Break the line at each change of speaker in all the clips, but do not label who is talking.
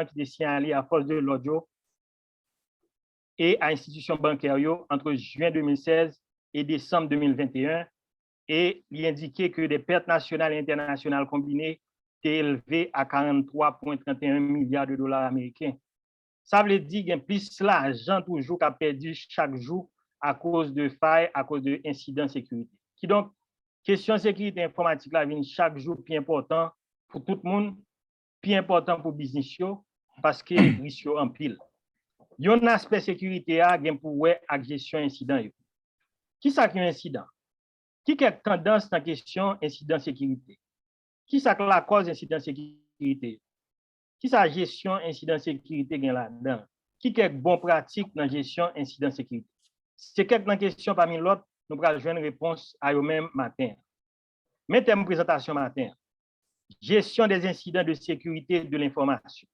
qui est signalé à force de l'audio et à institutions bancaires entre juin 2016 et décembre 2021. Et il indiquait que des pertes nationales et internationales combinées étaient élevées à 43,31 milliards de dollars américains. Ça veut dire qu'il y a plus l'argent toujours qu'a perdu chaque jour à cause de failles, à cause d'incidents de sécurité. Qui donc, question de sécurité informatique là vient chaque jour plus important pour tout le monde, plus important pour le business, parce que les risques en pile. Il y a un aspect sécurité à pour la gestion incident. Qui ça qui est un incident? Qui a tendance dans la question incident sécurité? Qui ça la cause incident sécurité? Qui sa gestion incident sécurité gen là-dedans? Qui est bon pratique dans la gestion incident sécurité? C'est quelques questions parmi l'autre, nous allons jouer une réponse à eux-mêmes matin. Mettez une présentation matin. Gestion des incidents de sécurité de l'information.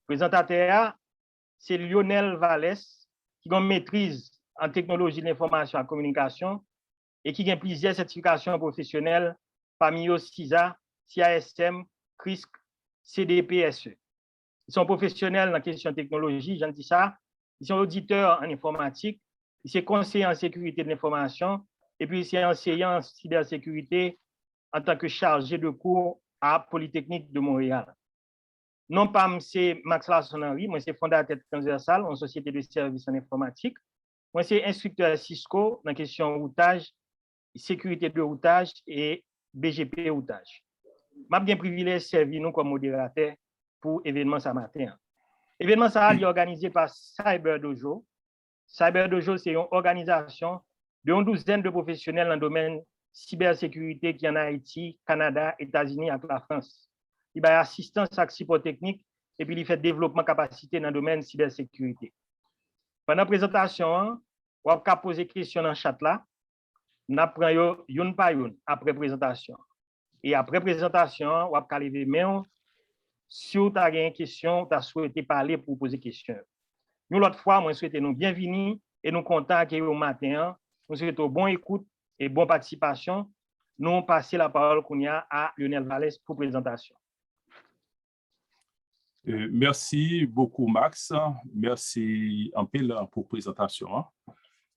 Présentateur, c'est Lionel Vallès, qui a une maîtrise en technologie de l'information et la communication et qui a plusieurs certifications professionnelles parmi eux CISA, CASM, CRISC, CDPSE. Ils sont professionnels dans la question de technologie, j'en dis ça. Ils sont auditeurs en informatique, ils sont conseillers en sécurité de l'information et puis ils sont enseignants en cybersécurité en tant que chargé de cours à Polytechnique de Montréal. Non pas c'est Max Larson-Henry, moi c'est fondateur transversal en société de services en informatique. Moi c'est instructeur Cisco dans la question routage, sécurité de routage et BGP routage. Je suis bien privilégié de servir nous comme modérateur pour l'événement ce matin. L'événement est organisé par CyberDojo. CyberDojo, c'est une organisation d'une douzaine de professionnels dans le domaine cybersécurité qui est en Haïti, Canada, États-Unis et la France. Il a assistance à support technique et puis il fait développement de capacité dans le domaine cybersécurité. Pendant la présentation, on va poser des questions dans le chat là. On apprend une par une après la présentation. Et après la présentation, on va lever main. Si vous avez une question, vous souhaitez parler pour poser des questions. Nous, l'autre fois, moi, souhaitons nous bienvenue et nous contents d'accueillir au matin. Nous souhaitons bonne écoute et bonne participation. Nous passons la parole à Lionel Vallès pour présentation.
Merci beaucoup, Max. Merci un peu pour la présentation.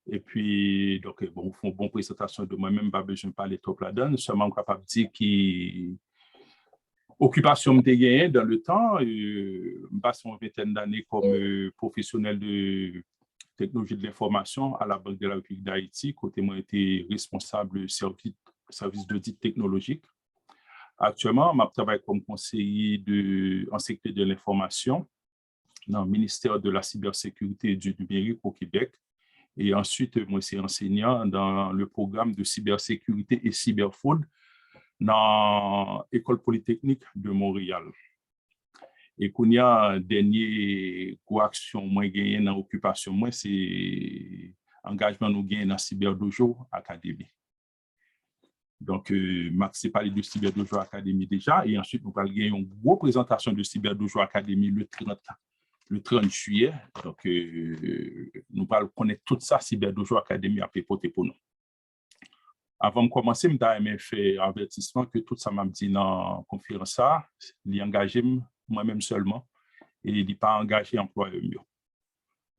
Et puis, donc, bon, font une bonne présentation de moi-même, pas besoin de parler trop là-dedans, seulement capable de dire qui occupation me gagnée dans le temps. Je passe une vingtaine d'années comme professionnel de technologie de l'information à la Banque de la République d'Haïti. Côté moi, été responsable du service d'audit technologique. Actuellement, je travaille comme conseiller en secteur de l'information dans le ministère de la cybersécurité et du numérique au Québec. Et ensuite, moi, je suis enseignant dans le programme de cybersécurité et cyberfraude dans l'École polytechnique de Montréal. Et qu'on y a un dernier coaction moins gagné dans l'occupation, moi, c'est engagement nous gagné dans CyberDojo Academy. Donc, Max s'est parlé de CyberDojo Academy déjà, et ensuite, nous allons gagner une grosse présentation de CyberDojo Academy le 30 juillet. Donc, nous allons connaître tout ça, CyberDojo Academy a préparé pour nous. Avant de commencer, je vais faire un avertissement que tout ça m'a dit dans la conférence, il engagé moi-même seulement et il n'est pas engagé employeur.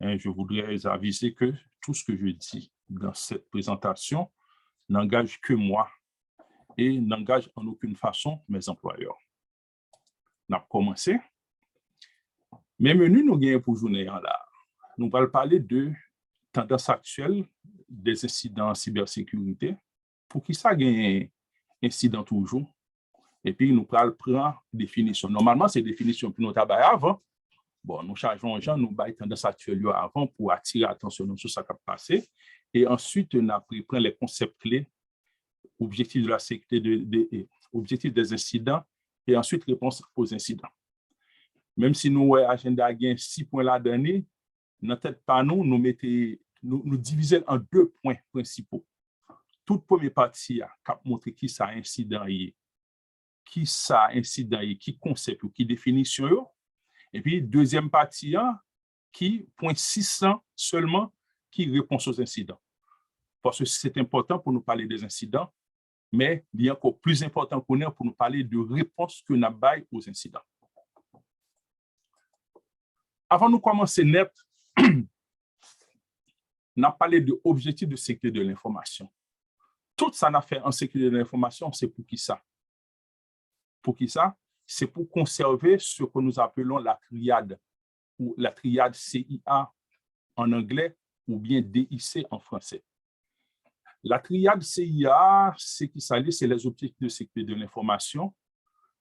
Je voudrais aviser que tout ce que je dis dans cette présentation n'engage que moi et n'engage en aucune façon mes employeurs. On a commencé. Mais menu nous gagnons pour journée là. Nous allons parler de tendance actuelle des incidents en cybersécurité. Pour qui ça gagne incident toujours? Et puis nous allons prendre définition. Normalement, c'est définition pour nous travailler avant. Bon, nous chargeons les gens, nous baillons tendance actuelle avant pour attirer l'attention sur ce qui a passé. Et ensuite, on a pris les concepts clés, objectifs de la sécurité, objectifs des incidents, et ensuite réponse aux incidents. Même si nous, agenda a 6 points là-dedans, dans tête pas nous divisons en 2 points principaux. Toute première partie a montré qui ça incident qui concept ou qui définition. Et puis deuxième partie qui point 600 seulement qui répond aux incidents. Parce que c'est important pour nous parler des incidents, mais il y a encore plus important pour nous parler de réponses que nous avons aux incidents. Avant de commencer net, on a parlé de l'objectif de sécurité de l'information. Tout ça n'a fait en sécurité de l'information, c'est pour qui ça? Pour qui ça? C'est pour conserver ce que nous appelons la triade, ou la triade CIA en anglais, ou bien DIC en français. La triade CIA, c'est qui s'allie, c'est les objectifs de sécurité de l'information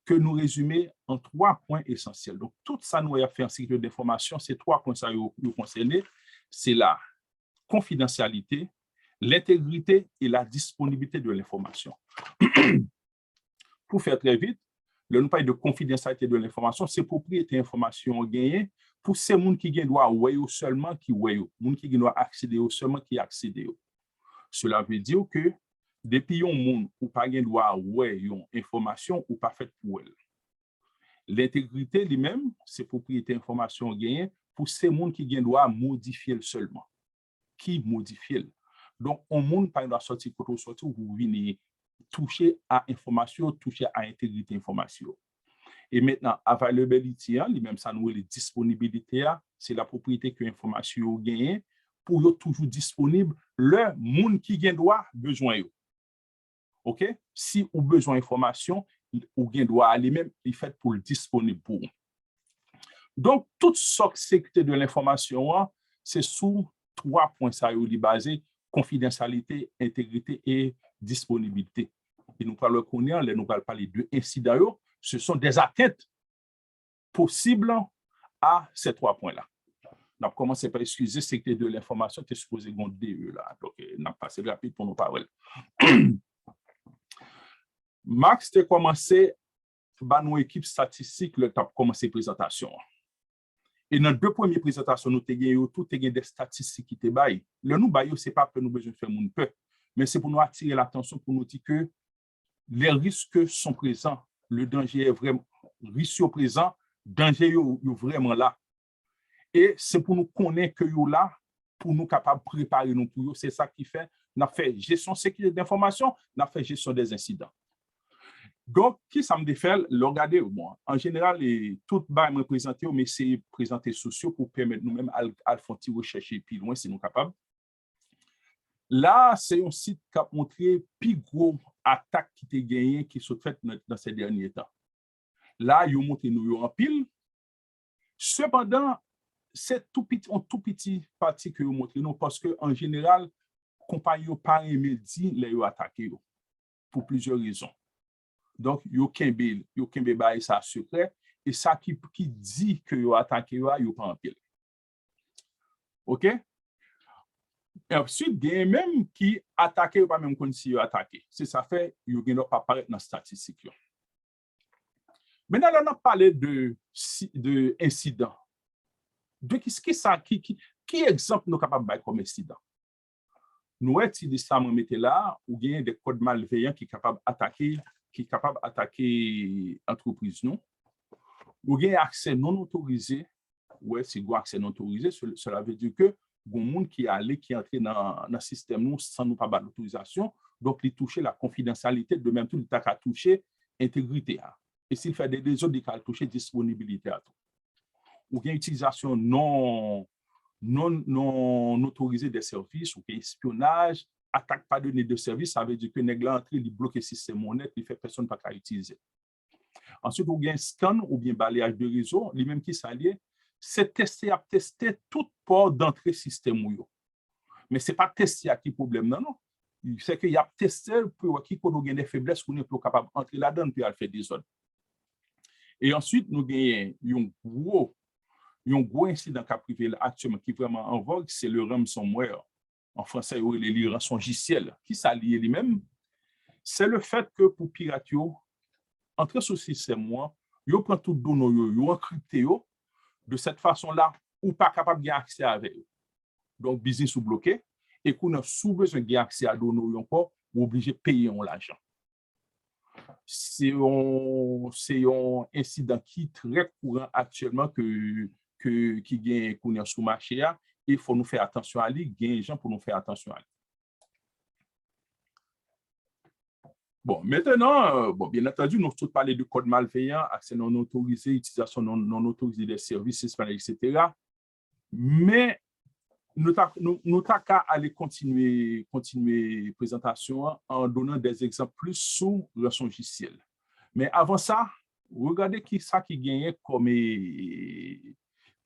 que nous résumons en 3 points essentiels. Donc, tout ça, nous avons fait en sécurité de l'information, ces 3 points ça nous concernent, c'est la confidentialité, l'intégrité et la disponibilité de l'information. Pour faire très vite, le nous parle de confidentialité de l'information, c'est propriété information gagnée pour ces gens qui doivent voir seulement qui voient, les gens qui doivent accéder seulement qui accèdent. Cela veut dire que depuis un monde ou pas gen droit ouais yon information ou pas fait pour elle. L'intégrité lui-même, c'est propriété information gagnée pour ces monde qui gen droit modifier seulement. Qui modifie. Donc on monde pas doit sortir pour sortir vous venez toucher à information, toucher à intégrité information. Et maintenant availability lui-même ça nous les disponibilité, c'est la propriété que information gagnée pour yo toujours disponible le monde qui gen droit besoin yo. OK? Si ou besoin d'information, ou gen droit aller même, il fait pour le disponible pour. Donc, toute sécurité de l'information, c'est sous 3 points ça est basé, confidentialité, intégrité et disponibilité. Et nous parlons nous parlons parler de incidents, ce sont des atteintes possibles à ces 3 points-là. On a commencé par excuser sécurité de l'information, tu es supposé qu'on DE là. Donc, on a passé rapide pour nous parler. Max a commencé par nos équipes statistiques, le temps commencé la présentation. Et dans 2 premières présentations, nous avons tout des statistiques qui étaient baillées. Le nous baillons, ce n'est pas que nous besoin de faire mon peu, mais c'est pour nous attirer l'attention, pour nous dire que les risques sont présents, le danger est vraiment, risque présent, danger est vraiment là. Et c'est pour nous connaître que nous là, pour nous capables de préparer nous pour eux. C'est ça qui fait, nous avons fait gestion sécurité d'information, nous avons fait gestion des incidents. Donc, qui ça me fait le regarder moi? En général, tout bas me présenter, mais c'est présenter sociaux pour permettre nous-mêmes à faire une recherche plus loin si nous sommes capables. Là, c'est un site qui a montré plus gros attaque qui a gagné, qui sont faites dans ces derniers temps. Là, ils ont montré nous en pile. Cependant, c'est tout petit parti que vous montrez nous parce que en général, compagnie pas aimé dire les attaquer pour plusieurs raisons. Donc, yo kembe bail ça secret et ça qui dit que yo attaqué yo pas en pile. OK? Et ensuite, il y a même qui attaqué ou pas même qu'on si yo attaqué. C'est ça fait yo gen pas apparaître dans statistique. Maintenant, on a parlé de incident. De qui exemple nous capable de comme incident? Nous utilisons ça mettre là ou bien des codes malveillants qui capable d'attaquer entreprise non ou bien accès non autorisé si vous accès non autorisé cela veut dire que bon monde qui allait qui entrer dans le système nous sans nous pas l'autorisation donc il toucher la confidentialité de même tout il t'a toucher intégrité et s'il fait des autres il toucher disponibilité à tout ou bien utilisation non autorisée des services ou bien espionnage attaque pas données de service, ça veut dire que nèg la entrée, il bloque le système monnaie, il fait personne pas utiliser. Ensuite, ou bien scan ou bien balayage de réseau, lui-même qui s'allie, c'est tester tout port d'entrée système ou yo. Mais c'est pas tester à qui problème non. C'est qu'il y a testé pour qui peut gagner des faiblesses qu'on est plus capable d'entrer là-dedans puis à faire des ordres. Et ensuite, nous gagnons un gros incident qui a privé actuellement qui est vraiment en vogue, c'est le ransomware. En français, les rançongiciels, qui s'allient lui-même, c'est le fait que pour pirater, entrer sur le système, ils prennent tout données, ils encryptent de cette façon-là, ou pas capable de accès avec eux. Donc, business ou bloqué, et qu'on a sous besoin de accès à données encore, ou obligé de payer l'argent. C'est un incident qui est très courant actuellement qui gagne qu'on est sur le marché. Il faut nous faire attention à lui, il y a des gens pour nous faire attention à lui. Bon, maintenant, bien entendu, nous tous parlé de code malveillant, accès non autorisé, utilisation non autorisée des services, etc. Mais nous t'as qu'à aller continuer la présentation en donnant des exemples plus sur rançon logiciel. Mais avant ça, regardez qui gagne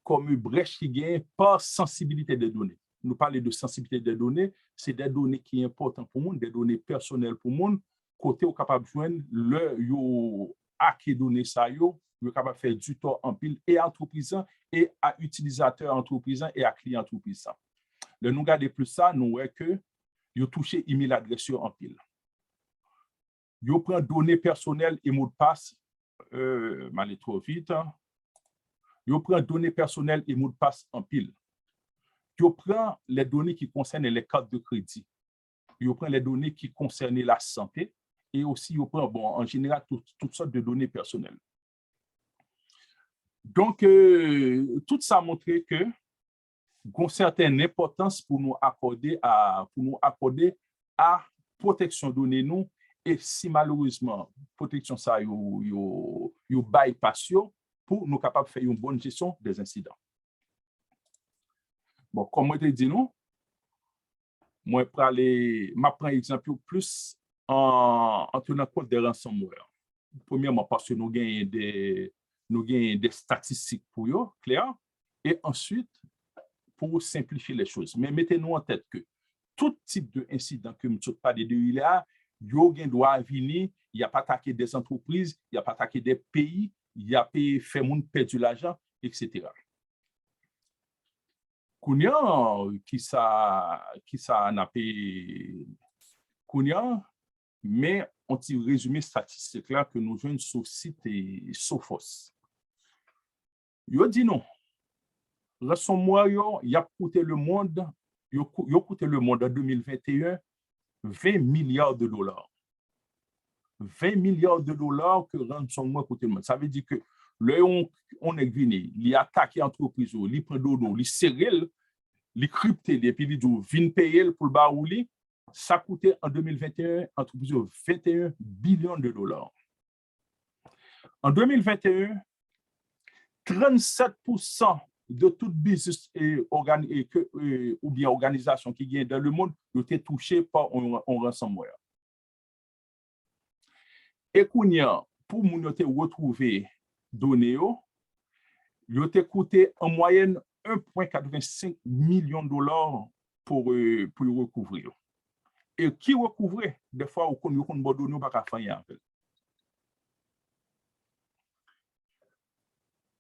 comme brèche qui gagne par sensibilité des données. Nous parlons de sensibilité des données, c'est des données qui sont importantes pour le monde, des données personnelles pour le monde, côté au capable de joindre le hacker données ça yo, capable de faire du tort en pile et à entreprise et à utilisateur entreprise et à client entreprise. Le nous garder plus ça, nous voyons que yo touché email adresse en pile. Yo prend données personnelles et mot de passe m'aller trop vite. Yo prend données personnelles et mot de passe en pile. Yo prend les données qui concernent les cartes de crédit. Yo prend les données qui concernent la santé et aussi yo prend en général toutes sortes de données personnelles. Donc tout ça montre que une certaine importance pour nous accorder à protection données nous et si malheureusement protection ça yo bypass pour nous capable faire une bonne gestion des incidents. Bon, comme moi te dit nous, moi prends exemple plus en tenant compte des ransomware. Premièrement parce que nous gagnons des statistiques pour eux, clair, et ensuite pour simplifier les choses. Mais mettez-nous en tête que tout type d'incident que nous parlons de là, il doit venir, il n'y a pas attaqué des entreprises, il n'y a pas attaqué des pays, il n'y a pas fait monde perdre de l'argent, etc. Kounia, qui ça n'a pas Kounia, mais on tire résumé statistique là que nous jouons sur le site Sophos. Yo dit non. Ransomware, il a coûté le monde, en 2021 $20 milliards. 20 milliards de dollars que ransomware coûte le monde. Ça veut dire que là, on est venu, il a attaqué l'entreprise, il prend dodo, il serre, il crypte, et puis il vient payer pour le barouli. Ça coûtait en 2021 entreprise 21 billions de dollars. En 2021, 37% de tout business ou bien organisation qui vient dans le monde ont été touchés par un ransomware. Et pour nous retrouver données, il a coûté en moyenne 1,85 million de dollars pour recouvrir. Et qui recouvrait des fois au compte de données pas qu'à faire.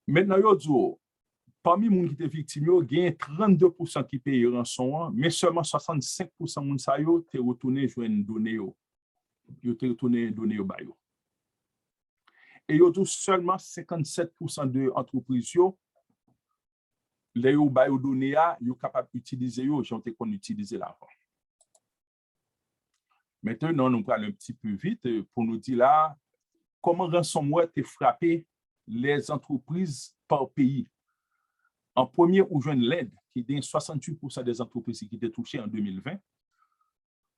Maintenant, parmi les gens qui étaient victimes, il y a 32% qui payent rançon, mais seulement 65% de gens qui ont retourné jouer une donnée. Ils ont retourné donner au bail. Et il y a seulement 57% de entreprises les données sont capables d'utiliser, ils ont utilisé l'avant. Maintenant, nous allons un petit peu vite pour nous dire là comment ransomware a frappé les entreprises par pays. En premier, où joue l'aide, qui est 68% des entreprises qui étaient touchées en 2020.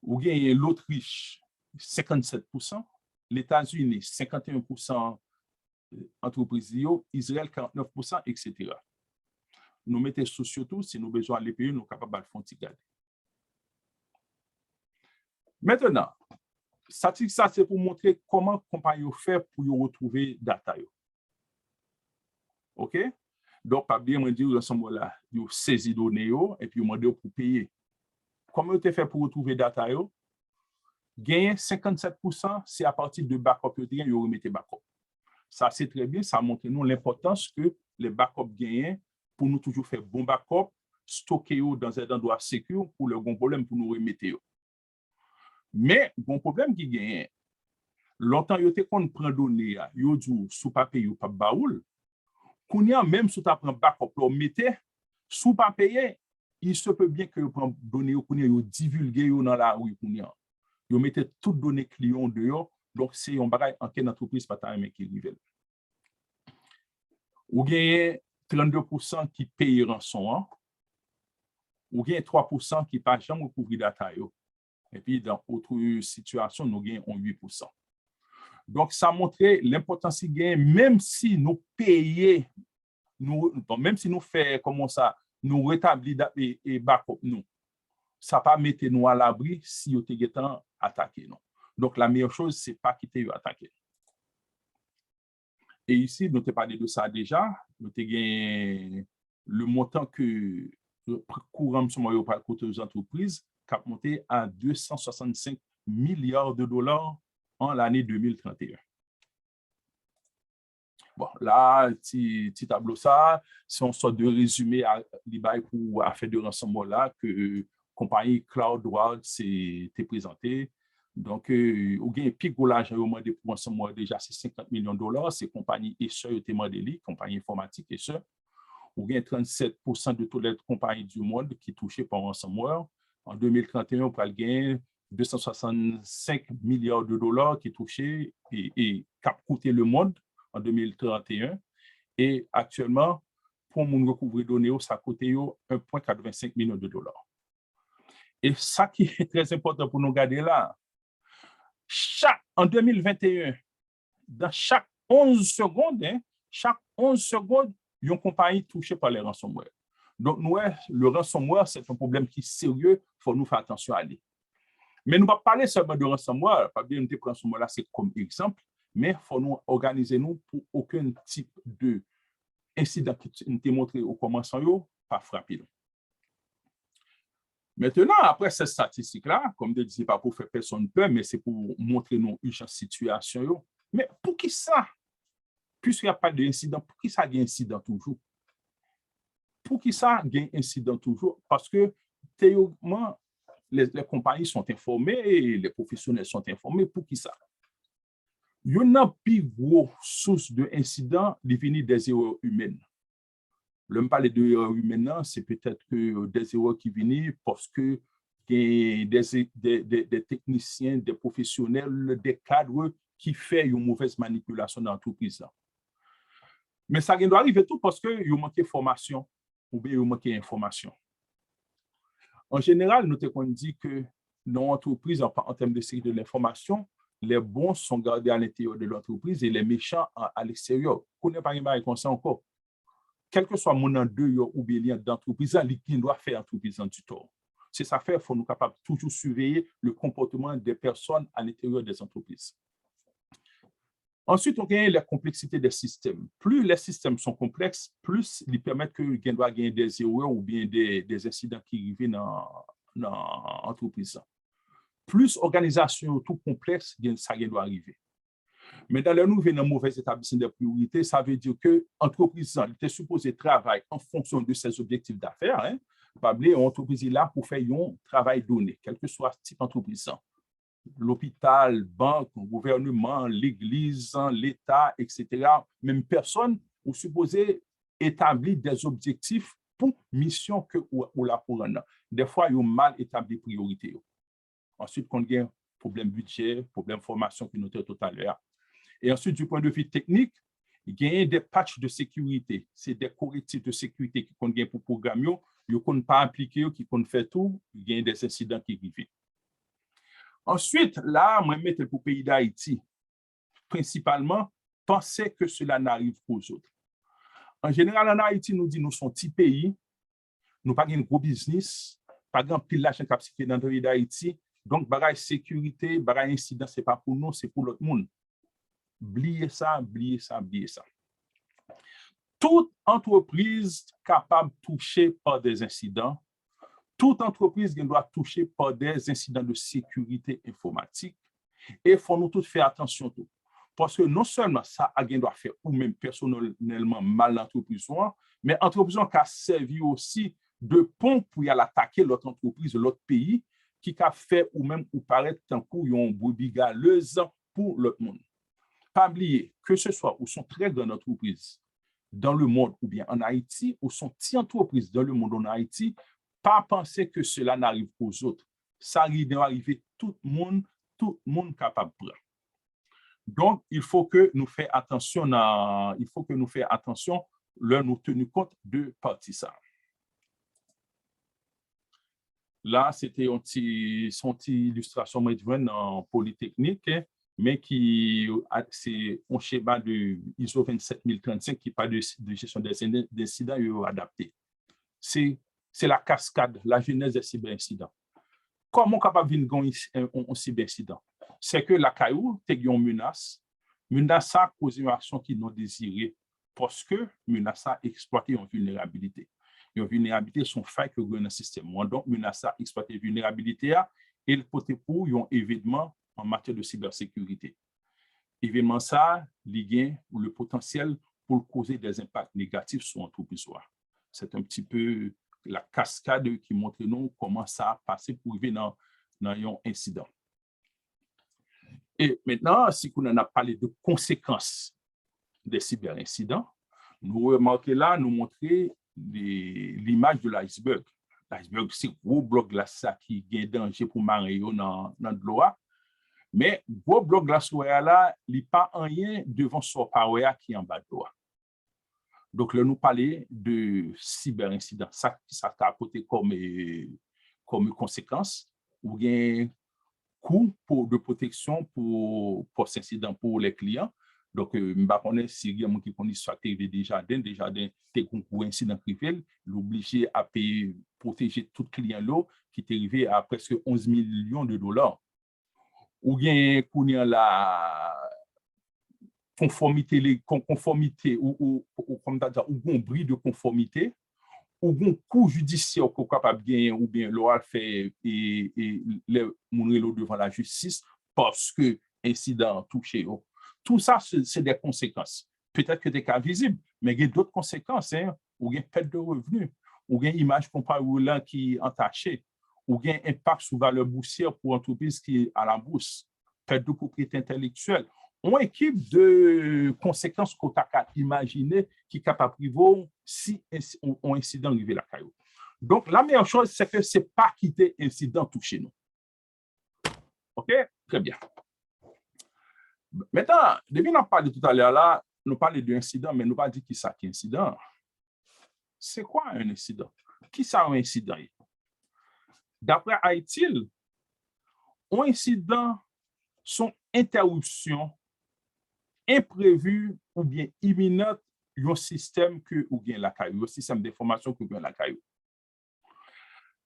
Ou bien l'Autriche, 57%, les États-Unis, 51% entreprises, Israël, 49%, etc. Nous mettons surtout, si nous avons besoin de les pays, nous sommes capables de faire garder. Maintenant, ça c'est pour montrer comment compagnie fait pour retrouver data. OK? Donc, pas bien me dire, là, vous saisi données et puis vous demandez pour payer. Comment vous fait pour retrouver data? Gagner 57%, c'est à partir de backup, vous remettez backup. Ça, c'est très bien, ça montre nous l'importance que les backups gagnent pour nous toujours faire bon backup, stocker dans un endroit sécure pour le bon problème pour nous remettre. Mais, bon problème qui gagne, longtemps, vous avez prend données, vous dit sous papier ou pas baoul, même si tu prends backup, vous mettez sous papier, il se peut bien que vous preniez données, vous divulguez dans la rue. Vous mettez toutes données clients dehors, donc c'est un bagage en quelle entreprise pas ta qui rive. Ou gagnez 32% qui payent rançon, ou gagnez 3% qui pas jamais recouvrir data. Et puis, dans d'autres situations, nous gagnons 8%. Donc, ça montrait l'importance qu'il gagne, même si nous payons, même si nous faisons comme ça, nous rétablissons et backup nous, ça ne va pas mettre nous à l'abri si vous êtes attaqué. Non. Donc, la meilleure chose, ce n'est pas quitter attaquer. Et ici, nous avons parlé de ça déjà. Nous avons gagné le montant que le courant par le côté des entreprises qui a monté à 265 milliards de dollars en l'année 2031. Bon, là, petit tableau ça, si on sort de résumé à l'IBAI pour affaire de ransomware là, que compagnie CloudWard s'est présentée. Donc, au gain pic de l'argent au mois de pour ransomware déjà, c'est 50 millions de dollars. C'est compagnie Escher, compagnie informatique Escher. Au gain 37% de toutes les compagnies du monde qui touchées par ransomware. En 2031, on va gagner 265 milliards de dollars qui touchaient et qui ont coûté le monde en 2031. Et actuellement, pour mon recouvrer données, ça a coûté 1,85 million de dollars. Et ça qui est très important pour nous garder là, en 2021, dans chaque 11 secondes, une compagnie touchée par les ransomware. Donc, nous, le ransomware, c'est un problème qui est sérieux, il faut nous faire attention à lui. Mais nous ne parlons pas parler seulement de ransomware, pas bien de ransomware là, c'est comme exemple, mais il faut nous organiser nous pour aucun type d'incident qui nous est montré au commencement, pas frapper nous. Maintenant, après cette statistique-là, comme je disais, pas pour faire personne peur, mais c'est pour montrer nos situations. Mais pour qui ça? Puisqu'il n'y a pas d'incident, pour qui ça y a incident toujours? Pour qui ça y a incident toujours? Parce que théoriquement, les compagnies sont informées, les professionnels sont informés. Pour qui ça? Il y a une plus grosse source d'incidents qui viennent des erreurs humaines. Le parler de erreurs humaines, c'est peut-être que des erreurs qui viennent parce que des techniciens, des professionnels, des cadres qui font une mauvaise manipulation dans l'entreprise. Mais ça doit arriver tout parce qu'il manque de formation ou bien il manque d'information. En général, nous avons dit que dans l'entreprise, en termes de sécurité de l'information, les bons sont gardés à l'intérieur de l'entreprise et les méchants à l'extérieur. On n'est pas conscient encore. Quel que soit mon deux ou bien d'entreprise, qui doit faire l'entreprise du tort. C'est ça fait, il faut nous capables toujours surveiller le comportement des personnes à l'intérieur des entreprises. Ensuite, on gagne la complexité des systèmes. Plus les systèmes sont complexes, plus ils permettent que qu'on doit gagner des erreurs ou bien des incidents qui arrivent dans l'entreprise. Plus organisation tout complexe, ça doit arriver. Mais dans le nouveau mauvais établissement de priorité, ça veut dire que l'entreprise est supposée travailler en fonction de ses objectifs d'affaires. L'entreprise est là pour faire un travail donné, quel que soit ce type d'entreprise. L'hôpital, banque, gouvernement, l'église, l'État, etc. Même personne, vous supposez établir des objectifs pour mission que ou la pour un. Des fois, ils ont mal établi priorité. Ensuite, quand il y a un problème budget, problème formation que nous avons tout à l'heure. Et ensuite, du point de vue technique, il y a des patchs de sécurité. C'est des correctifs de sécurité qui sont pour programmer, ils ne sont pas appliqués, qui sont fait tout, il y a des incidents qui arrivent. Ensuite, là, moi, je mets pour le pays d'Haïti, principalement, penser que cela n'arrive qu'aux autres. En général, en Haïti, nous disons, nous sommes petits pays, nous n'avons pas de gros business, pas grand pile l'argent qui dans le pays d'Haïti. Donc, bagaille sécurité, bagaille incident, ce n'est pas pour nous, c'est pour l'autre monde. Oubliez ça, oubliez ça, oubliez ça. Toute entreprise capable de toucher par des incidents, toute entreprise qui doit toucher par des incidents de sécurité informatique, et il faut nous tous faire attention tout. Parce que non seulement ça doit faire ou même personnellement mal l'entreprise, mais l'entreprise qui a servi aussi de pont pour y aller attaquer l'autre entreprise, l'autre pays, qui a fait ou même ou paraître tant qu'on brebis galeuse pour l'autre monde. Pas oublier que ce soit ou sont très grandes entreprises dans le monde ou bien en Haïti, ou sont petites entreprises dans le monde en Haïti, pas penser que cela n'arrive qu'aux autres. Ça doit arriver tout le monde capable de prendre. Donc, il faut que nous fassions attention, là, nous tenir compte de partie ça. Là, c'était son petit illustration en Polytechnique, hein, mais c'est un schéma de ISO 27035 qui parle de gestion des incidents adaptés. C'est la cascade, la genèse des cyberincidents. Comment capable de venir un cyberincident? C'est que la caillou, tu as une menace a causé une action qui non désirée parce que menace a exploité une vulnérabilité. Une vulnérabilité sont failles que dans le système. Donc, menace a exploité vulnérabilité et le côté pour un événement en matière de cybersécurité. Événement ça, il ou le potentiel pour causer des impacts négatifs sur l'entreprise. C'est un petit peu la cascade qui montre nous comment ça a passé pour arriver dans un incident. Et maintenant, si on a parlé de conséquences des cyberincidents, nous remarquons là, nous montrer l'image de l'iceberg. L'iceberg, c'est un gros bloc glace qui a danger pour Mario dans l'eau. Mais gros bloc glace là, il n'y a pas rien devant son power qui est en bas de l'eau. Donc, là, nous parlons de cyberincidents. Ça a apporté comme conséquence ou bien coût de protection pour cet incident pour les clients. Donc, je ne sais pas si il y a des gens qui connaissent ça, Desjardins, c'est un incident privé, l'obligé à payer, protéger tout client là qui est arrivé à presque 11 millions de dollars. Ou bien, il y a la conformité ou comme tu as dit, ou un bris de conformité, ou un coût judiciaire qu'on est capable de gagner, ou bien l'oral fait et les gens devant la justice parce que l'incident touché. Tout ça, c'est des conséquences. Peut-être que des cas visibles, mais il y a d'autres conséquences, hein, ou il y a perte de revenus, ou il y a une image comparable qui est entachée, ou il y a un impact sur la valeur boursière pour l'entreprise qui est à la bourse, perte de propriété intellectuelle. On équipe de conséquences qu'on a imaginées qui est capable de prévoir si un incident arrive à la caillou. Donc, la meilleure chose, c'est que ce n'est pas quitter l'incident touché nous. OK? Très bien. Maintenant, depuis qu'on a parlé tout à l'heure là, nous parlons d'incident, mais nous pas dit qui ça qui est incident. C'est quoi un incident? Qui ça un incident? D'après ITIL, un incident sont interruptions imprévues ou bien imminentes d'un système que ou bien la caillou, un système d'information que bien la caillou.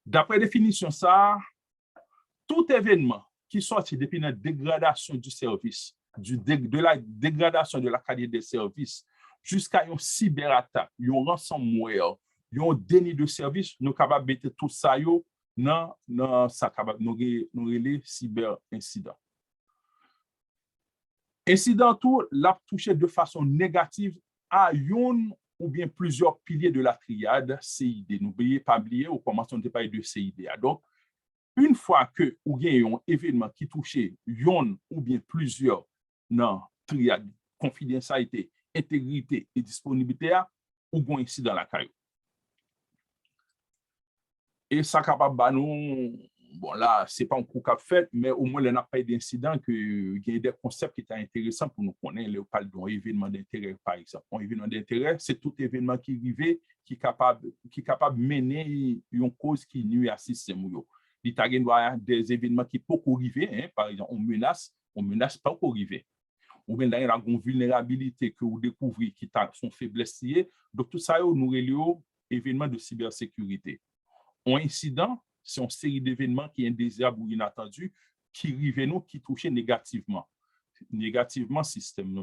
D'après définition ça, tout événement qui sortit depuis la dégradation du service, de la dégradation de la qualité des services jusqu'à une cyberattaque, un ransomware, un déni de service, nous sommes capables de mettre tout ça dans ça capable nous relais cyberincident. Incident tout l'a touché de façon négative à une ou bien plusieurs piliers de la triade CID. N'oubliez pas oublier au commencement de parler de CID. Donc, une fois que vous avez un événement qui touche une ou bien plusieurs dans triade, confidentialité, intégrité et disponibilité, ou bon incident la caillou. Et ça capable de nous, bon là, ce n'est pas un coup qu'a fait, mais au moins, il n'y a pas d'incident qu'il y a des concepts qui sont intéressants pour nous connaître. On parle d'un événement d'intérêt, par exemple. Un événement d'intérêt, c'est tout événement qui arrive, qui est capable de mener une cause qui nuit à système. Il y a des événements qui peuvent arriver, hein, par exemple, on menace pas arriver. Ou bien il y a une vulnérabilité que vous découvrez qui sont faiblesses. Donc, tout ça, nous relions événements de cybersécurité. Un incident, c'est une série d'événements qui est indésirable ou inattendu, qui arrivent nous, qui touchent négativement le système.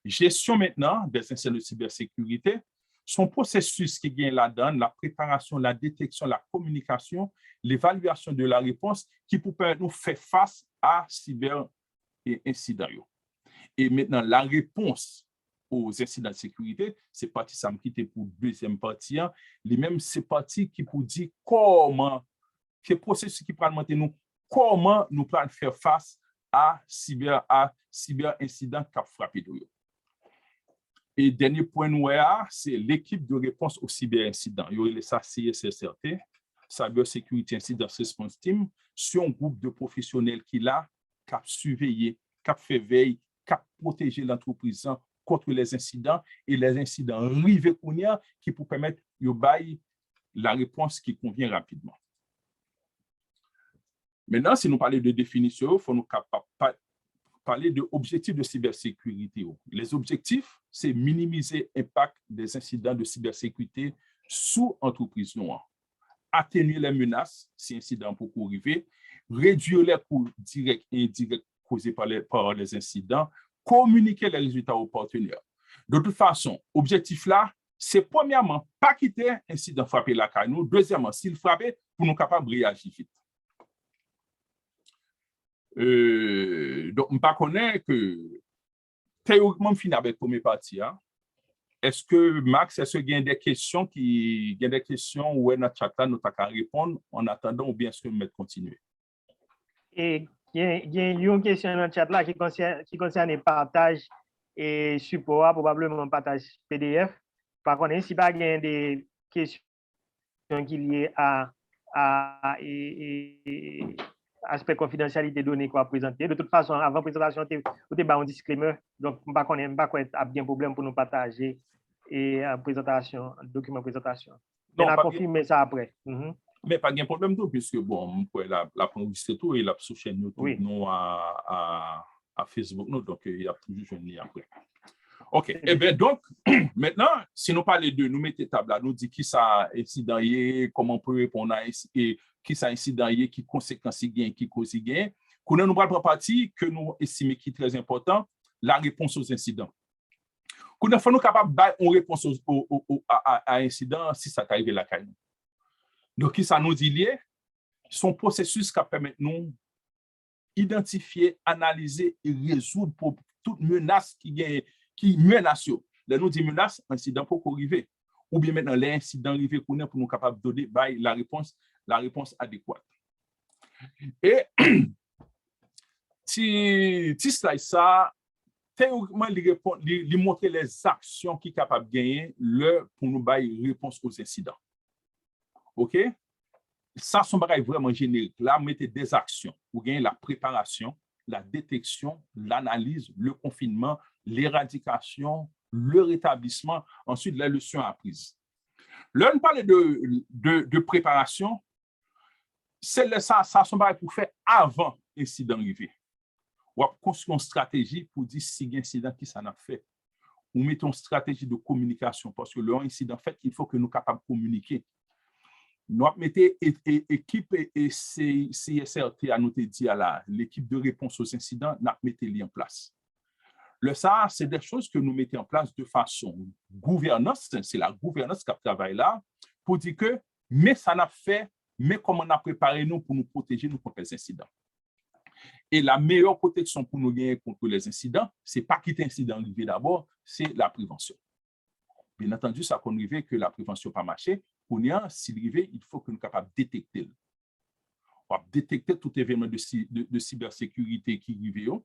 Gestion maintenant des incidents de cybersécurité, son processus qui gagne là-dedans, la préparation, la détection, la communication, l'évaluation de la réponse qui peut permettre nous faire face à cyberincidents. Et maintenant, la réponse aux incidents de sécurité, c'est parti ça me quitte pour deuxième partie. Les mêmes c'est parti qui pour dire comment, quel processus qui peut nous comment nous pouvons faire face à cyberincidents qui frappent nous. Et dernier point nous c'est l'équipe de réponse aux cyberincidents. Il y a ça CSSRT, Cyber Security Incident Response Team, sur un groupe de professionnels qui là, qui a surveillé, qui a fait veille, qui a protégé l'entreprise contre les incidents et les incidents arrivés qui pour permettre de bailler la réponse qui convient rapidement. Maintenant, si nous parlons de définition, il faut nous parler d'objectifs de cybersécurité. Les objectifs, c'est minimiser l'impact des incidents de cybersécurité sous entreprise noire, atténuer les menaces si incident peut arriver, réduire les coûts directs et indirects causés par les incidents, communiquer les résultats aux partenaires. De toute façon, objectif là, c'est premièrement, pas quitter incident frapper la caille nous. Deuxièmement, s'il frappe, pour nous capables de réagir vite. Donc, je ne connais pas que théoriquement, je finis avec la première partie. Hein. Est-ce que, Max, est-ce qu'il y a des questions où notre chat là, nous avons répondre en attendant ou bien est-ce que nous continuer?
Et il y a une question dans le chat là qui concerne le partage et support, probablement partage PDF. Par contre, si pas il y a des questions qui liées à aspect confidentialité données qu'on a présenté. De toute façon, avant la présentation, on a un disclaimer. Donc, je ne sais pas qu'il y a bien problème pour nous partager et présentation, document présentation. On a confirmé ça après.
Mais pas de problème tout, puisque bon, la enregistré tout et la sur chaîne YouTube oui. Nous à Facebook, nous, donc il y a toujours un lien après. OK. Eh bien, donc, maintenant, si nous parlons de nous mettre table là, nous dit qui ça incident y comment on peut répondre à et qui ça incident y qui conséquences y gain, qui cause y gain. Qu'on nous parle partie que nous estimons qui est très important, la réponse aux incidents. Qu'on nous sommes capables de une réponse à incident si ça arrive la caille. Donc, qui ça nous dit lié? Son processus qui permet de nous identifier, analyser et résoudre pour toute menace qui menace. Là, nous dit menace, incident pour arriver. Ou bien maintenant, l'incident arrivé pour nous capables de donner la réponse adéquate. Et si slide ça, théoriquement, il montre les actions qui sont capables de gagner pour nous donner réponse aux incidents. OK? Ça, c'est vraiment générique. Là, mettez des actions. Vous gagnez la préparation, la détection, l'analyse, le confinement, l'éradication, le rétablissement, ensuite les leçons apprises. Là, on parle de préparation. Ça, c'est pour faire avant l'incident arrivé. On va construire une stratégie pour dire si il y a un incident qui s'en a fait. Ou mettons une stratégie de communication parce que l'incident fait, il faut que nous soyons capables de communiquer. Nous mettons équipe et CSRT à nous dire là, l'équipe de réponse aux incidents, nous mettons en place. Ça, c'est des choses que nous mettons en place de façon gouvernance, c'est la gouvernance qui travaille là, pour dire que, mais ça n'a fait, mais comment on a préparé nous pour nous protéger nous contre les incidents. Et la meilleure protection pour nous gagner contre les incidents, ce n'est pas quitter l'incident arrivé d'abord, c'est la prévention. Bien entendu, ça qu'on arrive que la prévention n'a pas marché. S'il arrive, il faut que nous soyons capables de détecter. On va détecter tout événement de cybersécurité qui arrive.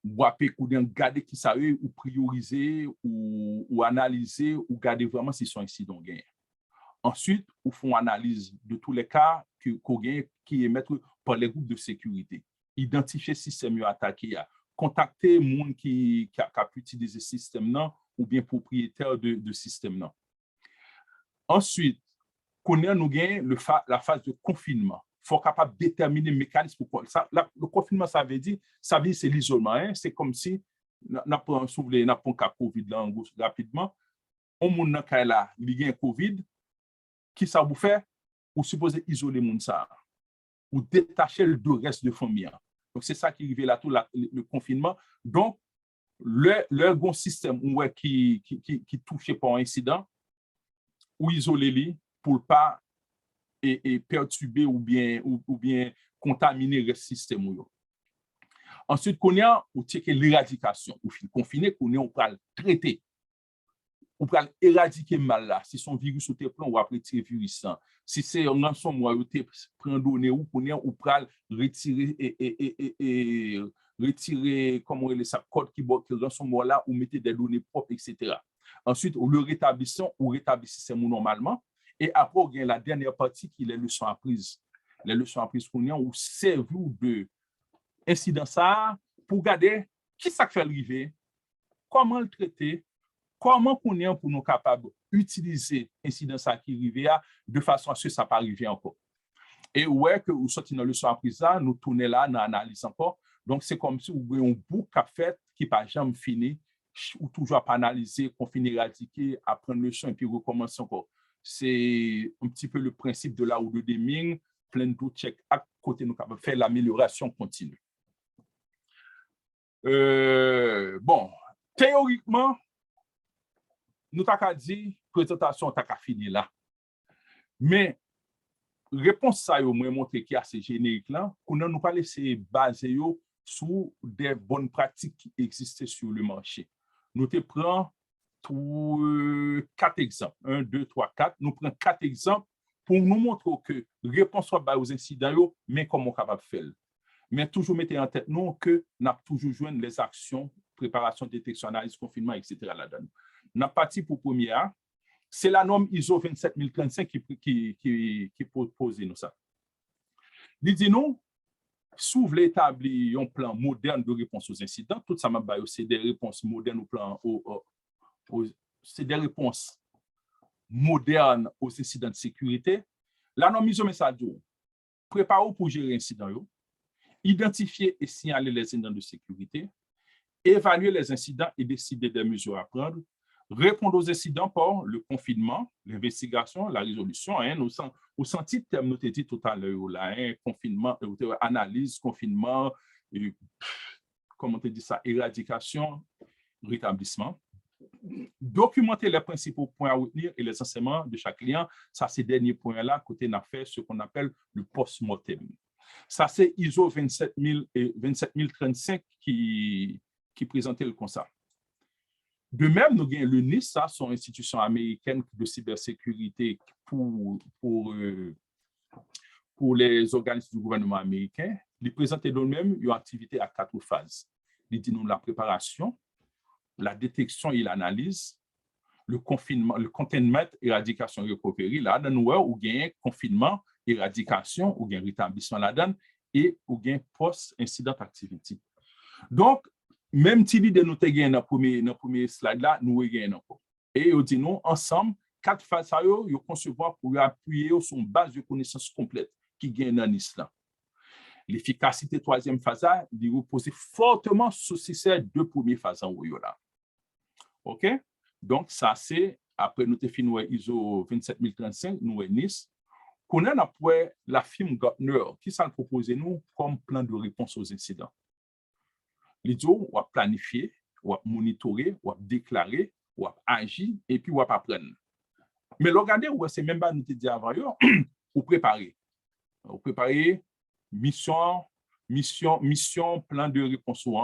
Ou à garder qui ça ou prioriser ou analyser ou garder vraiment si son incident gagne. Ensuite, on fait une analyse de tous les cas qui émettent par les groupes de sécurité. Identifier le système attaqué, contacter les gens qui a pu utiliser ce système ou bien propriétaire de système. Ensuite, connaître nous gagne la phase de confinement. Il faut être capable de déterminer le mécanisme. Le confinement, ça veut dire c'est l'isolement. Hein? C'est comme si, nous avons un cas COVID là, rapidement, on a là, il y a un COVID, qui ça vous fait? Vous supposez isoler les gens, ou détacher le reste de la famille. Donc, c'est ça qui arrive là, tout le confinement. Donc, le bon système qui touche par un incident, ou isoler les pour ne pas et perturber ou bien contaminer le système. Ensuite, qu'on y a l'éradication. Ou confiner, qu'on y a, on peut le traiter. On peut éradiquer mal là. Si son virus ou plan, on va retirer le virus. Si c'est un ransomware, on peut prendre données ou qu'on y a, on peut retirer comment on ça code qui le ransomware là ou mettre des données propres, etc. Ensuite, le rétablissement ou rétablissement normalement. Et après, il y a la dernière partie qui est les leçons apprises. Les leçons apprises qu'on a ou servir de incident ça pour regarder qui ça fait arriver, comment le traiter, comment qu'on est pour nous capables d'utiliser l'incident ça qui arrive de façon à ce que ça ne pas arriver encore. Et ouais, que vous sortez dans le leçon apprise là, nous tournons là, nous analysons encore. Donc, c'est comme si vous avez un bouc à fait qui n'a jamais fini, ou toujours pas analyser, qu'on finit éradiquer, apprendre le leçon et puis recommencer encore. C'est un petit peu le principe de la ou de Deming, plein de check à côté, nous capable faire l'amélioration continue. Bon, théoriquement, nous t'avons dit, présentation t'as fini là. Mais, réponse ça, yo, moi, montré qui est assez générique là, qu'on ne nous pas laisser baser sur des bonnes pratiques qui existent sur le marché. Nous te prenons 4 exemples. 1, 2, 3, 4. Nous prenons 4 exemples pour nous montrer que réponse soit aux incidents, mais comment on est capable de faire. Mais toujours mettez en tête nous que nous avons toujours joué les actions, préparation, détection, analyse, confinement, etc. là-dedans. Nous avons parti pour première. C'est la norme ISO 27035 qui propose nous ça. Il dit nous, si vous voulez établir un plan moderne de réponse aux incidents, tout ça c'est des réponses modernes au plan, c'est des réponses modernes aux incidents de sécurité. La norme ISO ça dit, préparez-vous pour gérer incidents, identifier et signaler les incidents de sécurité, évaluer les incidents et décider des mesures à prendre, répondre aux incidents par le confinement, l'investigation, la résolution. Au senti de terme, nous t'ai dit tout à l'heure, confinement, analyse, confinement, comment on dit ça, éradication, rétablissement. Documenter les principaux points à retenir et les enseignements de chaque client. Ça, ces derniers points-là, côté n'a fait ce qu'on appelle le post-mortem. Ça, c'est ISO 27035 qui présentait le constat. De même, nous avons le NIST, son institution américaine de cybersécurité pour les organismes du gouvernement américain. Il présentait nous-mêmes une activité à 4 phases. Il dit nous la préparation, la détection et l'analyse, le confinement, le containment, éradication et recovery. Là, dans nous, où gain confinement, éradication, ou gain rétablissement là-dedans, et où gain post-incident activity. Donc, même si l'idée nous avons dans le premier slide là, nous avons encore. Et nous disons ensemble, 4 phases, nous concevoir pour appuyer sur une base de connaissances complète qui gagne dans l'islam. L'efficacité troisième phase, il repose fortement sur ces 2 premières phases en haut là. OK? Donc, ça c'est, après nous avons fini ISO 27035, nous avons NIST. Qu'on a après la firme Gartner qui s'en propose nous comme plan de réponse aux incidents. L'idée, on va planifier, on va monitorer, on va déclarer, on va agir et puis on va apprendre. Mais regardez, c'est même pas nous te dit avant, ou préparer. Ou préparer mission, plan de réponse ou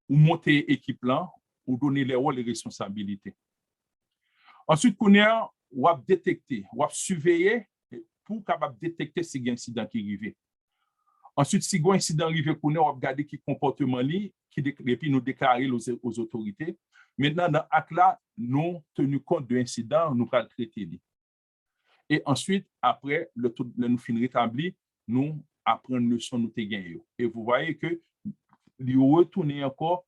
monter équipe là, ou donner les rôles et les responsabilités. Ensuite, on va détecter, on va surveiller pour capable détecter si il y a un incident qui arrive. Ensuite, si il y a un incident arrivé, on va regarder qui comportement et puis nous déclarer aux autorités. Maintenant, dans l'acte là, nous tenons compte de l'incident, nous allons traiter. Et ensuite, après, nous finissons rétabli, nous apprenons le leçon nous gagné. Et vous voyez que nous retournons encore,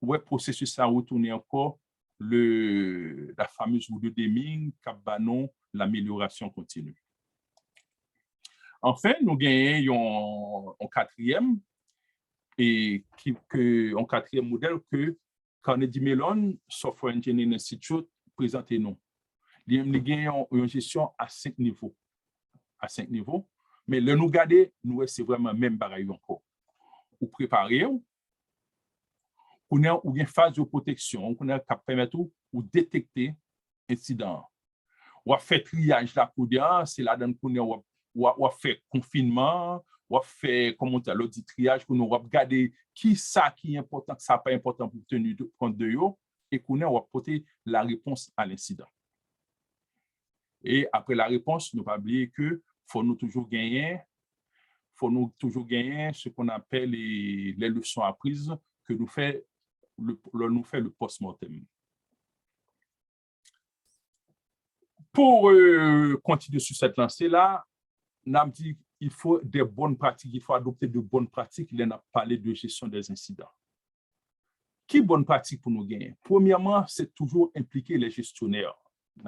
le processus a retourné encore la fameuse roue de Deming, Cap-Banon, l'amélioration continue. Enfin, nous gagnons un quatrième modèle que Carnegie Mellon Software Engineering Institute présente nous. Nous gagnons une gestion à 5 niveaux. À 5 niveaux. Mais le nous garder, nous, c'est vraiment même pareil encore. Ou préparer, on a une phase de protection, on a permettre ou détecter incident. On a fait triage là pour dire, c'est là dans qu'on ou fait confinement, ou fait comment dire l'audit triage pour nous regarder qui est important, ça pas important pour tenir compte de eux et qu'on a apporter la réponse à l'incident. Et après la réponse, nous pas oublier que faut nous toujours gagner ce qu'on appelle les leçons apprises que nous fait le post-mortem. Pour continuer sur cette lancée-là, on a dit qu'il faut des bonnes pratiques, il faut adopter de bonnes pratiques. Il en a parlé de gestion des incidents. Qui bonne pratique pour nous gagner? Premièrement, c'est toujours impliquer les gestionnaires.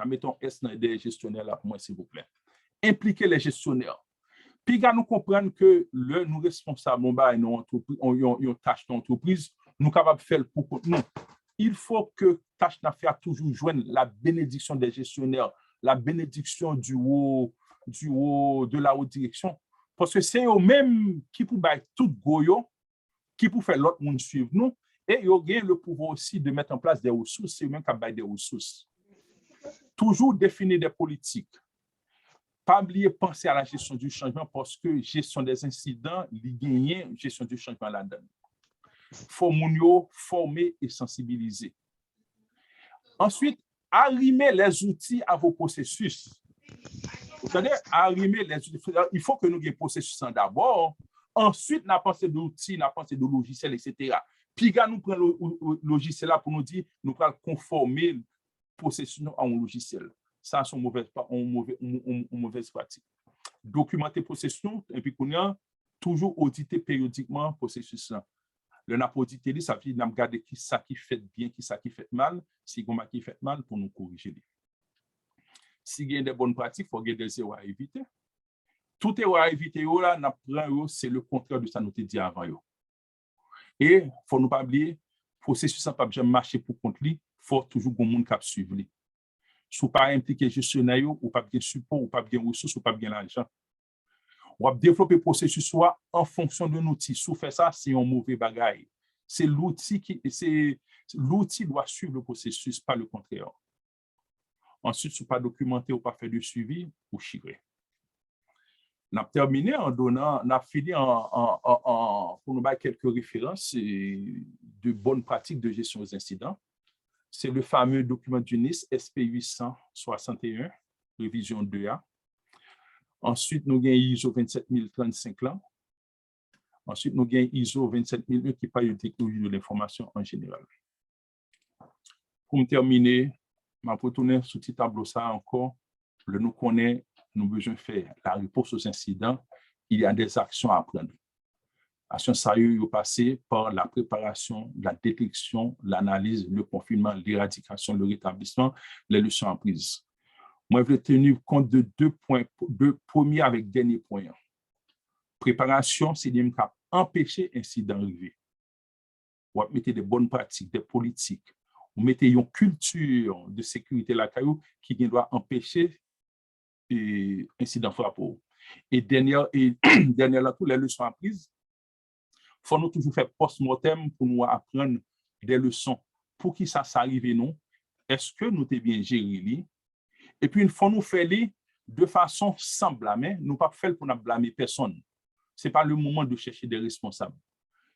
Mettons S des gestionnaires là pour moi, s'il vous plaît. Impliquer les gestionnaires. Puis, nous comprenons que nous responsables, nous tâche d'entreprise, nous sommes capables de faire pour nous. Il faut que tâche d'affaires toujours joigne la bénédiction des gestionnaires, la bénédiction du haut de la haute direction. Parce que c'est eux-mêmes qui peuvent faire tout goyo, qui peuvent faire l'autre monde suivre nous, et ils ont le pouvoir aussi de mettre en place des ressources, c'est eux-mêmes qui ont des ressources. Toujours définir des politiques. Pas oublier penser à la gestion du changement parce que gestion des incidents, il gagne gestion du changement là-dedans. Faut moun former et sensibiliser. Ensuite, arrimer les outils à vos processus. C'est-à-dire, arrimer les outils. Il faut que nous ayons processus d'abord. Ensuite, nous pensons d'outils, nous pensons de logiciels, etc. Puis, nous prenons le logiciel là pour nous dire, nous prenons conformer le processus à un logiciel. Ça, c'est une mauvaise pratique. Documenter le processus, et puis qu'on a toujours auditer périodiquement le processus. Le n'a pas audité, ça veut dire qu'on regarde qui ça qui fait bien, qui ça qui fait mal, si on a qui fait mal pour nous corriger. Si il y a des bonnes pratiques, il faut qu'il y ait des erreurs à éviter. Tout erreur à éviter, c'est le contraire de ça nous dit avant. Et il ne faut pas oublier, le processus n'a pas jamais marché pour compte lui, il faut toujours que le monde suive. Si vous ne pas impliqué gestionnaire, ou pas bien support, ou pas bien ressources, ou pas bien l'argent. On va développer le processus soit en fonction de l'outil. Si vous faites ça, c'est un mauvais bagage. C'est l'outil doit suivre le processus, pas le contraire. Ensuite, si vous pas documenté ou pas fait de suivi, vous chirez. On a terminé en donnant, on a fini pour nous donner quelques références de bonnes pratiques de gestion des incidents. C'est le fameux document du NIST SP861, révision 2A. Ensuite, nous avons ISO 27035 là. Ensuite, nous avons ISO 27001 qui parle de technologie de l'information en général. Pour me terminer, je vais retourner sur ce petit tableau ça encore. Nous connaissons, nous besoin de faire la réponse aux incidents. Il y a des actions à prendre. Actions sérieuses passées par la préparation, la détection, l'analyse, le confinement, l'éradication, le rétablissement, les leçons apprises. Moi, je vais tenir compte de deux points, deux premiers avec dernier point. Préparation, c'est empêcher incident d'arriver. Vous mettez des bonnes pratiques, des politiques. Vous mettez une culture de sécurité la caillou qui doit empêcher incident frappant. Et dernière tout les leçons apprises. Il faut nous toujours faire post-mortem pour nous apprendre des leçons. Pour qui ça s'arrive non? Est-ce que nous t'es bien géré? Et puis, il faut nous faire de façon sans blâmer. Nous ne pas faire pour ne blâmer personne. Ce n'est pas le moment de chercher des responsables.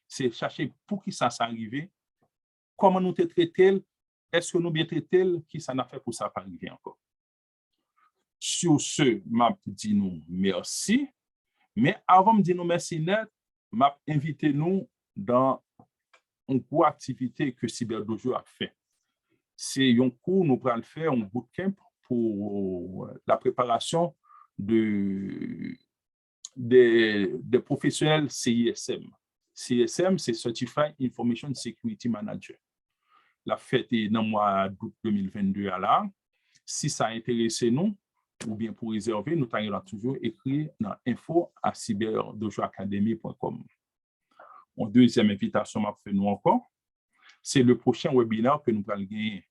C'est chercher pour qui ça s'est arrivé, comment nous te traiter, est-ce que nous bien traiter, qui ça n'a fait pour ça pas arriver encore. Sur ce, m'a dit nous merci. Mais avant de dire nous merci net, m'a invité nous dans une grosse activité que Cyberdojo a fait. C'est un cours, nous allons faire un bootcamp pour la préparation des professionnels CISM. CISM, c'est Certified Information Security Manager. La fête est dans le mois d'août 2022 à là. Si ça intéresse nous, ou bien pour réserver, nous allons toujours écrire dans info@cyberdojoacademy.com. Mon deuxième invitation m'a fait nous encore. C'est le prochain webinaire que nous allons gagner,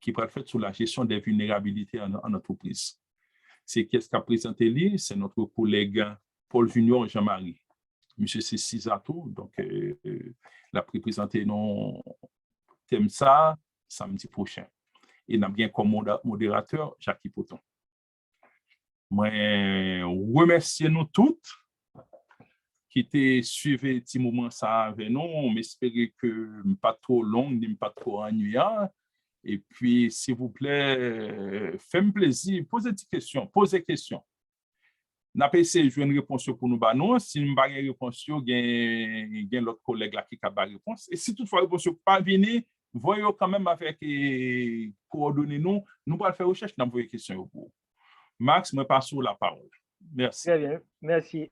qui va être fait sur la gestion des vulnérabilités en entreprise. C'est qui est-ce qu'a présenté lui? C'est notre collègue Paul Junior Jean-Marie. Monsieur Cécisato, donc l'a présenté non thème ça samedi prochain. Et nous avons bien comme modérateur Jacques Poton. Moi, remercie nous toutes qui étaient suivi petit moment ça avec nous. On espère que pas trop long, ni pas trop ennuyant. Et puis, s'il vous plaît, faites-moi plaisir, posez des questions, posez des questions. N'a pas essayé de jouer une réponse pour nous. Non, si nous n'avons pas de réponse, il y a l'autre collègue là qui a pas de réponse. Et si toutefois, réponse pas venir, voyons quand même avec coordonnées nous allons faire recherche dans vos questions. Max, je passe sur la parole. Merci.
Très bien. Merci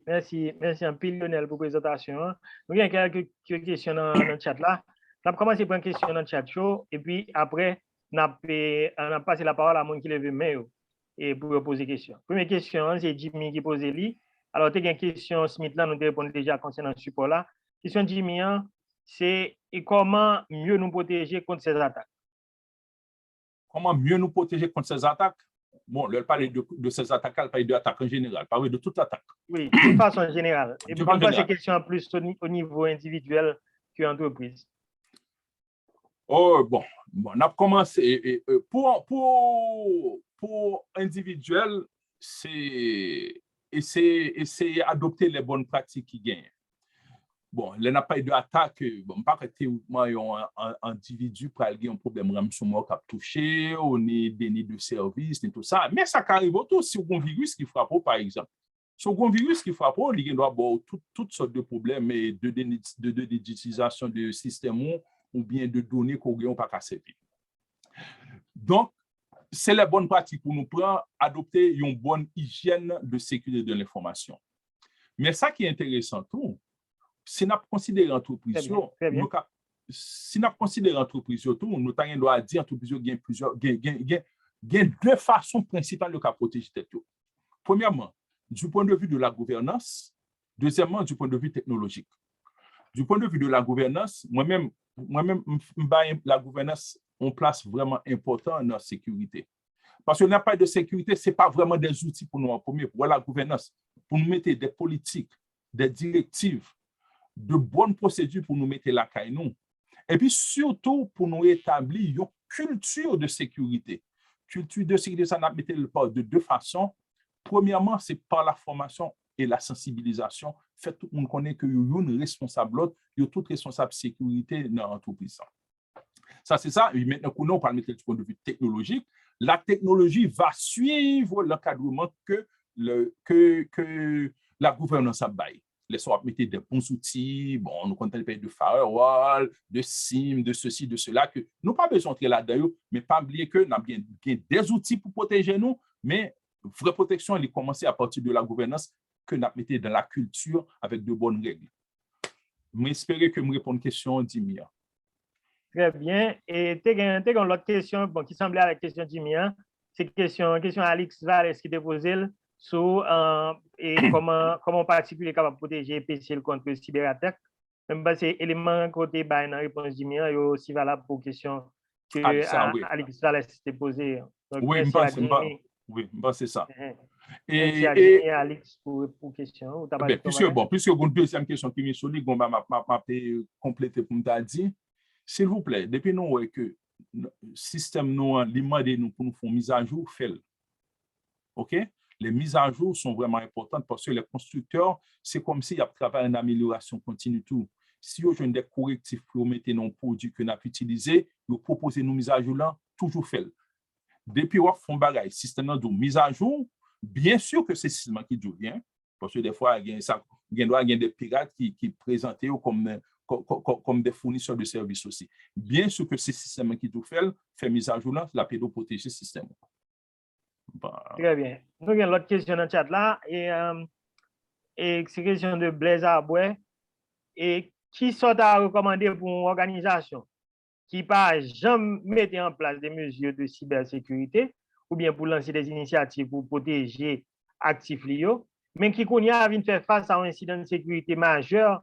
un peu, Lionel, pour la présentation. Nous avons quelques questions dans le chat là. On va commencer par une question dans le chat show et puis après, on a passé la parole à mon qui lève main et pour poser question. Première question, c'est Jimmy qui pose lui. Alors, tu as une question, Smith, là, nous répondons déjà concernant ce support là. Question Jimmy, c'est comment mieux nous protéger contre ces attaques?
Comment mieux nous protéger contre ces attaques? Bon, elle parle de ces attaques, elle parle d'attaques en général, parle de toute attaque.
Oui, de façon générale. Et puis, pas ces questions plus au niveau individuel qu'entreprise.
Oh, bon, on a commencé. Pour individuel, c'est essayer d'adopter les bonnes pratiques qui gagnent. Bon, il n'y a pas eu d'attaque. Bon, pas que théoriquement, un individu pour avoir un problème ransomware qui a touché, on est déni de service et tout ça. Mais ça arrive autour si on a un virus qui frappe, par exemple. Si on a un virus qui frappe, il doit avoir toutes sortes de problèmes d'utilisation de système ou bien de données qu'on n'a pas qu'à servir. Donc, c'est la bonne pratique pour nous prendre, adopter une bonne hygiène de sécurité de l'information. Mais ça qui est intéressant, tout, si nous considérons l'entreprise, si nous considérons l'entreprise, nous avons dit qu'il y a deux façons principales de protéger tête. Premièrement, du point de vue de la gouvernance. Deuxièmement, du point de vue technologique. Du point de vue de la gouvernance, moi-même, la gouvernance, on place vraiment important dans la sécurité. Parce qu'il n'y a pas de sécurité, ce n'est pas vraiment des outils pour nous en premier. Pour la gouvernance, pour nous mettre des politiques, des directives, de bonnes procédures pour nous mettre la caille nous. Et puis surtout pour nous établir une culture de sécurité. Culture de sécurité, ça n'a été de deux façons. Premièrement, c'est par la formation et la sensibilisation. Fait tout le monde connaît que y a une responsable, il y a toute responsable sécurité dans l'entreprise. Ça, c'est ça. Et maintenant, on parle du point de vue technologique. La technologie va suivre l'encadrement que la gouvernance a baillé. Les soins mettre des bons outils, bon, nous comptons de firewall, de SIM, de ceci, de cela, que nous pas besoin d'entrer là-dedans, mais pas oublier que nous avons des outils pour protéger nous, mais vraie protection, elle est commencée à partir de la gouvernance que nous avons mis dans la culture avec de bonnes règles. J'espère que me répondre à une question, Dimia.
Très bien. Et tu as une autre question qui semblait à la question de Dimia. C'est une question Alex Valles qui t'a posée sur comment en particulier capable de protéger PC contre cyber-attaque. Même c'est élément côté dans la réponse de Dimia, est aussi valable pour question que Alex Valles t'a posée.
Oui, c'est ça.
Et Alex pour question.
Puisque une deuxième question qui m'est solide, on va compléter pour me dire. S'il vous plaît, depuis nous voyons que le système nous demande nous pour nous faire mise à jour, fait. OK? Les mises à jour sont vraiment importantes parce que les constructeurs, c'est comme s'il y a travaillé une amélioration continue tout. Si vous avez des correctifs pour mettre nos produits que nous avons utilisés, vous proposez nos mises à jour là, toujours fait. Depuis vous font bagaille, système de mise à jour, bien sûr que c'est système qui joue bien, parce que des fois, il y a des pirates qui présentent comme des fournisseurs de services aussi. Bien sûr que c'est système qui tout fait mise à jour là, la pédo protéger le système.
Très bien. Nous avons l'autre question dans le chat là, et c'est question de Blaise Arbouet. Et qui sont à recommander pour une organisation qui n'a jamais mis en place des mesures de cybersécurité ou bien pour lancer des initiatives pour protéger actifs liés, mais qui a faire face à un incident de sécurité majeur,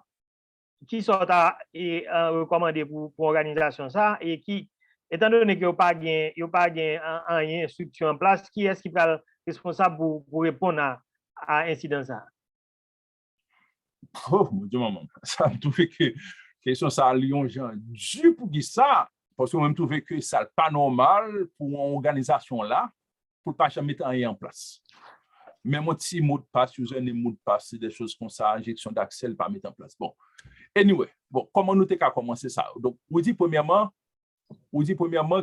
qui sont à recommander pour l'organisation ça, et qui, étant donné qu'il n'y a pas une structure en place, qui est-ce qui est responsable pour répondre à l'incident ça?
Oh, mon Dieu, maman. Ça me trouve que question ça à Lyon, Dieu pour qui ça, parce que moi, je trouve que ça n'est pas normal pour une organisation là, pour ne pas jamais mettre rien en place. Même si mot de passe, user des mots de passe, c'est des choses comme ça, injection d'accès, pas mettre en place. Bon, anyway, bon, comment nous avons commencé ça? Donc, on dit premièrement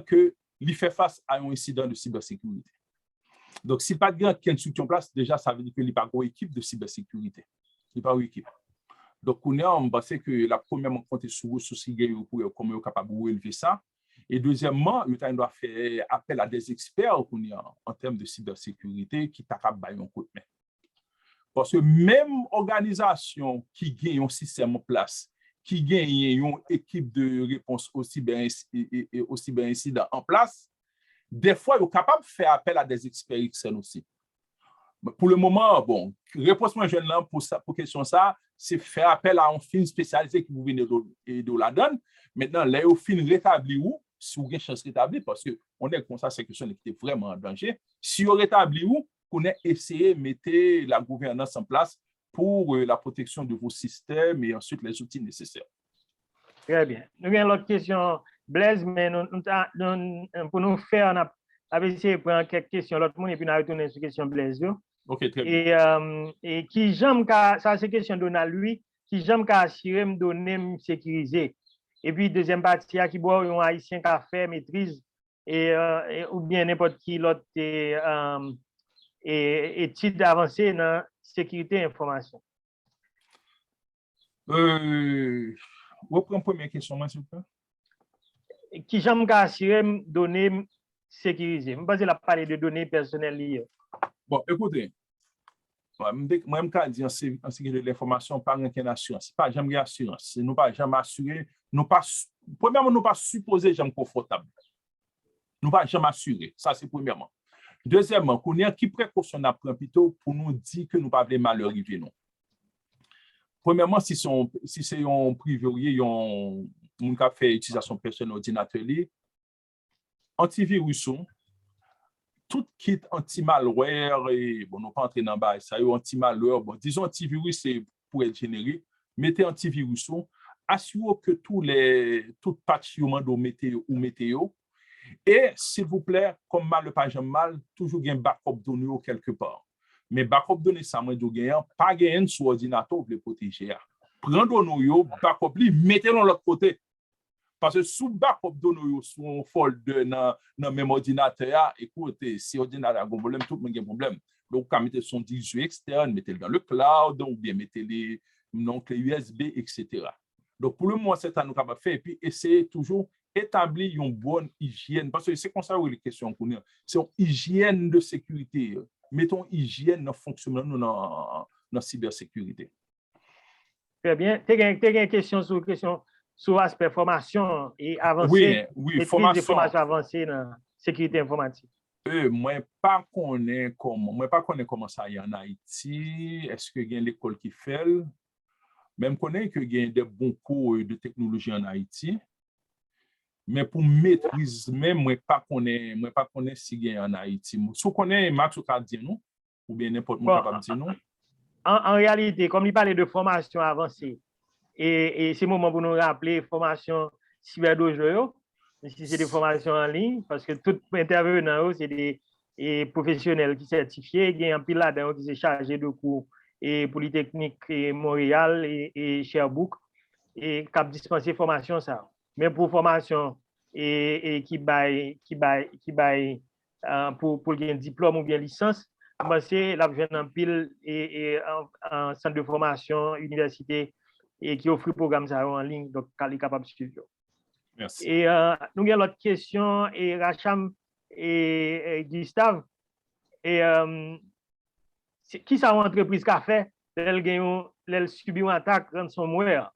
que il fait face à un incident de cybersécurité. Donc, si pas de une structure en place, déjà, ça veut dire qu'il n'y a pas une équipe de cybersécurité. Il n'y a pas une équipe. Donc, on pense que la première compte sur ressources pour comment capable de relever ça. Et deuxièmement, il doit faire appel à des experts en termes de cybersécurité qui sont capables de faire un coup de main. Parce que même organisation qui gagne un système en place, qui gagne une équipe de réponse au cyberincident en place, des fois, ils sont capables de faire appel à des experts externes aussi. Pour le moment, bon, réponse moi jeune là pour question ça, c'est faire appel à un film spécialisé qui vous venez de la donne. Maintenant, là, au film rétabli où, si vous avez une chance rétablie, parce qu'on est comme ça, c'est question qui était vraiment en danger. Si vous rétabli où, qu'on ait essayé de mettre la gouvernance en place pour la protection de vos systèmes et ensuite les outils nécessaires.
Très bien. Nous avons l'autre question, Blaise, mais pour nous faire, on a essayé de prendre quelques questions, l'autre monde, et puis on a retourné sur la question Blaise.
OK, très bien.
Et qui j'aime, ça c'est question de lui, qui j'aime qu'à assurer me donner, me sécuriser. Et puis, deuxième partie, qui boit un haïtien qui a fait maîtrise, ou bien n'importe qui l'autre étude avancée dans sécurité et information.
Reprends la première question, s'il vous plaît.
Qui j'aime qu'à assurer me donner sécurisé. Je pense qu'il a parlé de données personnelles liées.
Bon, écoutez, moi, je dis en sécurité de l'information, pas une assurance. Pas jamais assurance. Nous pas jamais assurer. Premièrement, nous pas supposer jamais confortable. Nous pas jamais assurer. Ça, c'est premièrement. Deuxièmement, qu'on ait qui précaution à prendre plutôt pour nous dire que nous pas de malheur arriver non. Premièrement, si c'est un privé, un qui a fait utilisation personnelle ordinateur, antivirus, tout kit anti-malware, et bon, nous pas entrer dans bas, ça y est, anti-malware, bon, disons antivirus, c'est pour être générique, mettez antivirus, assurez que tout patch mettez, et s'il vous plaît, comme mal pas mal, toujours un backup donné quelque part. Mais backup donné, ça m'a dit pas gagner sur ordinateur pour le protéger. Prenez donné, backup, mettez-le de l'autre côté. Parce que sous backup donné sur un folder dans le même ordinateur, écoutez, si l'ordinateur a un problème, tout le monde a un problème. Donc, vous mettez son disque externe, mettez-le dans le cloud, ou bien mettez-le dans clé USB, etc. Donc, pour le moment, c'est à nous capable de faire. Et puis, essayez toujours d'établir une bonne hygiène. Parce que c'est comme ça où les questions qu'on a. C'est une hygiène de sécurité. Mettons hygiène dans le fonctionnement dans la cybersécurité.
Très bien. Tu as une question sur l'aspect formation et avancée.
Oui, formation
avancée dans la sécurité informatique.
Moi, pas connais comment ça y est en Haïti. Est-ce qu'il y a l'école qui fait? Même connais que il y a des bons cours de technologie en Haïti. Mais pour maîtriser, même moi pas connais si il y a en Haïti. Si vous connaissez Max ou nous, ou bien n'importe qui capable de dire nous.
En réalité, comme il parlait de formation avancée, et c'est le moment pour nous rappeler formation cyberdojo, si c'est des formations en ligne, parce que tout intervenant, c'est des professionnels qui sont certifiés, il y a un pilote qui s'est chargé de cours et Polytechnique et Montréal et Sherbrooke, et qui a dispensé formation ça. Mais pour formation et qui baille pour un diplôme ou bien licence, c'est la jeune en pile et en centre de formation, université, et qui offre le programme ça en ligne, donc elle est capable de suivre.
Merci.
Et nous avons l'autre question, et Racham et Gustave, et qui ça entreprise qui a fait, elle subit une attaque ransomware?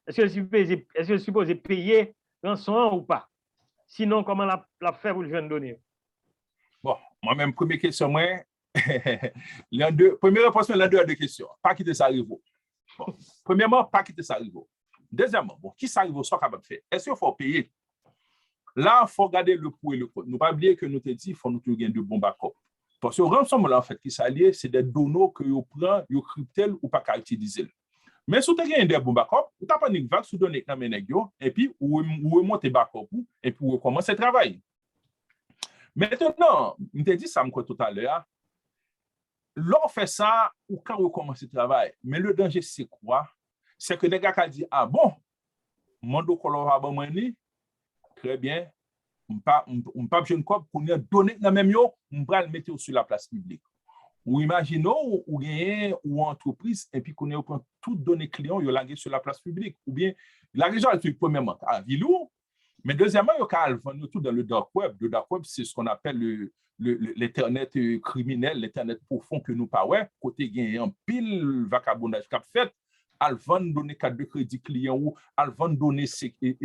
Est-ce que supposé payer rançon ou pas? Sinon, comment la faire pour le jeune donner?
Bon, moi-même, première question, moi, première réponse, l'un deux questions. Pas quitter ça arrive. Bon. Premièrement, pas quitter ça arrive. Deuxièmement, bon, qui ça arrive, soit capable de faire? Est-ce qu'il faut payer? Là, il faut regarder le pour et le contre. Nous pas oublier que nous te dit, il faut nous gagner de bons backups. Parce que ransomware, en fait, qui s'allie, c'est des données que vous prenez, vous cryptez ou pas qu'à utiliser. Mais si vous avez des bons backups, vous avez une vague sous données et puis vous remontez backup et puis vous commencez à travailler. Maintenant, je te dis ça tout à l'heure. Lorsqu'on fait ça, ou quand on commence le travail, mais le danger, c'est quoi? C'est que les gars qui disent, ah bon, mon dos va très bien, on ne pas besoin de quoi pour nous donner dans même yo, on va le mettre sur la place publique. Ou imaginons ou gagne ou entreprise et puis qu'on prend toutes données clients yo laguer sur la place publique ou bien la raison est premièrement à Vilou, mais deuxièmement yo ka vendre tout dans le dark web. Le dark web c'est ce qu'on appelle l'internet criminel, l'internet profond que nous pas ouais, côté gagne en pile vagabondage qu'a fait. Al vendre donner carte de crédit client ou al vendre donner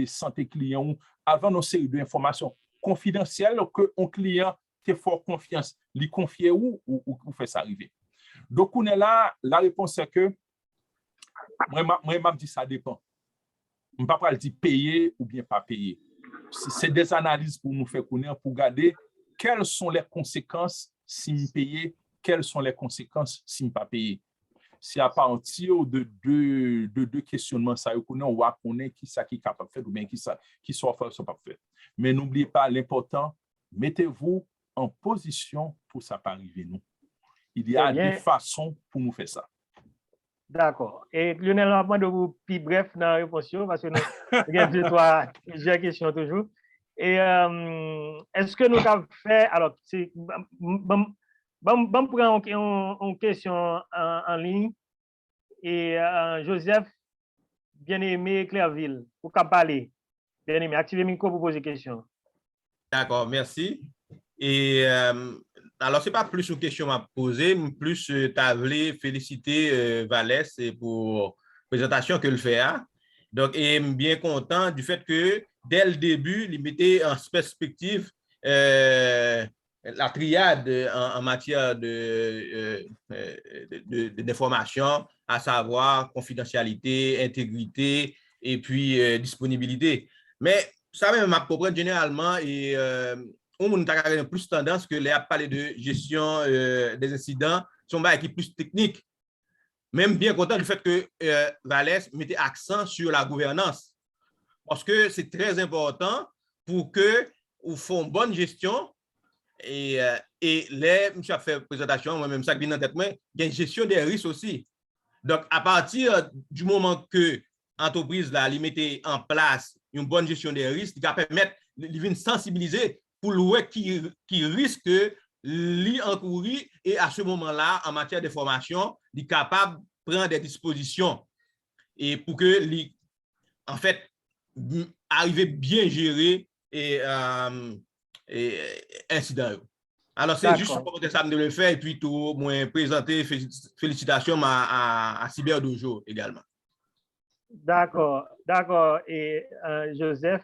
santé client ou al vendre une série d'informations confidentielles que un client te fort confiance, lui confier ou fait ça arriver. Donc, on est là, la réponse est que, moi, je dis ça dépend. Je ne peux pas dire payer ou bien pas payer. C'est des analyses pour nous faire connaître, pour regarder quelles sont les conséquences si je paye, quelles sont les conséquences si je ne pas payer. C'est à partir de deux questionnements, ça on va connaître qui ça qui est capable de faire ou bien qui soit fait ou soit pas fait. Mais n'oubliez pas l'important, mettez-vous en position pour ça pas arriver nous. Il y a des façons pour nous faire ça.
D'accord. Et Lionel, on va de vous plus bref dans la réponse parce que nous avons plusieurs questions toujours. Et est-ce que nous avons fait, alors, bon, prendre une question en ligne et Joseph, bien-aimé Clairville, pour qu'à parler. Bien-aimé, activez le micro pour poser question.
D'accord, merci. Et alors, ce n'est pas plus une question à poser, mais plus tu as voulu féliciter Valès pour la présentation qu'il fait. Donc, et je suis bien content du fait que dès le début, il mettait en perspective la triade en matière d'information, à savoir confidentialité, intégrité et puis disponibilité. Mais ça même ma propre généralement et on a plus tendance que les à parler de gestion des incidents sont qui plus techniques. Même bien content du fait que Valès mettait accent sur la gouvernance parce que c'est très important pour que vous fassiez une bonne gestion et les monsieur a fait présentation moi-même ça qui vient en tête moi il y a une gestion des risques aussi. Donc à partir du moment que l'entreprise là mettait en place une bonne gestion des risques qui va permettre de sensibiliser pour le qui risque d'y encourir et à ce moment-là, en matière de formation, il est capable de prendre des dispositions et pour que, en fait, arriver bien gérer et incident. Alors, c'est juste pour ça de le faire et puis tout, moi, présenter félicitations à Cyber Dojo également.
D'accord. Et Joseph,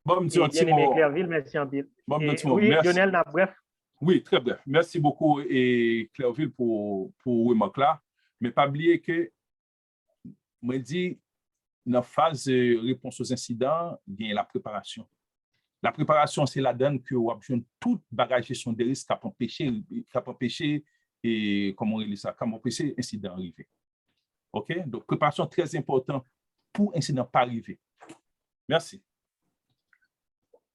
bon,
bien-aimé Clairville, merci en pile. Oui, merci. Lionel, bref.
Oui, très bref. Merci beaucoup, et Clairville, pour remarque là. Mais pas oublier que, moi, dit, dans la phase de réponse aux incidents, il y a la préparation. La préparation, c'est la donne que vous avez tout bagage gestion des risques qui a empêché et comment on dit ça, qui a empêché l'incident arriver. OK? Donc, préparation très importante pour l'incident pas arriver. Merci.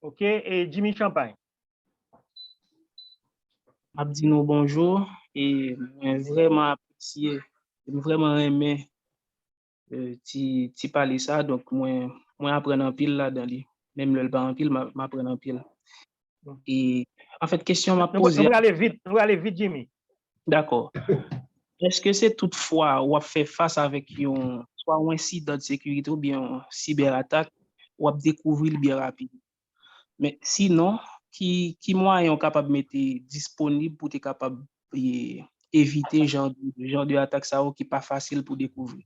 OK. Et Jimmy Champagne.
Abdino, bonjour. Et vraiment apprécié, vraiment aimé tu parles ça. Donc, moi apprends en pile là-dedans. Même le pas en pile, m'apprends en pile. Et en fait, question m'a posée.
On va aller vite, Jimmy.
D'accord. Est-ce que c'est toutefois ou fait face avec soit un incident de sécurité ou bien une cyberattaque ou découvrir bien rapide? Mais sinon, qui moyen capable de mettre disponible pour être capable d'éviter genre de attaque ça qui n'est pas facile pour découvrir?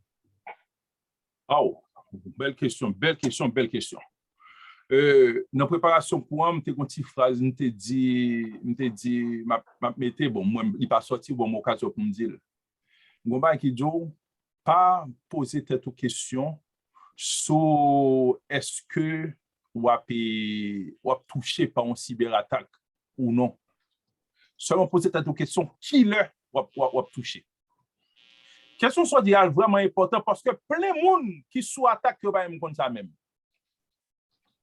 Oh, belle question. Dans préparation pour moi, je te phrase, je te dit, bon, moi, il pas sorti, bon, mon cas pour me dire. Gomba qui dit, pas poser cette question sur est-ce que ou a touché par une cyberattaque ou non. Seulement poser cette question, qui le ou touché. Question soit dit vraiment important parce que plein de monde qui sous attaque va même comme ça même.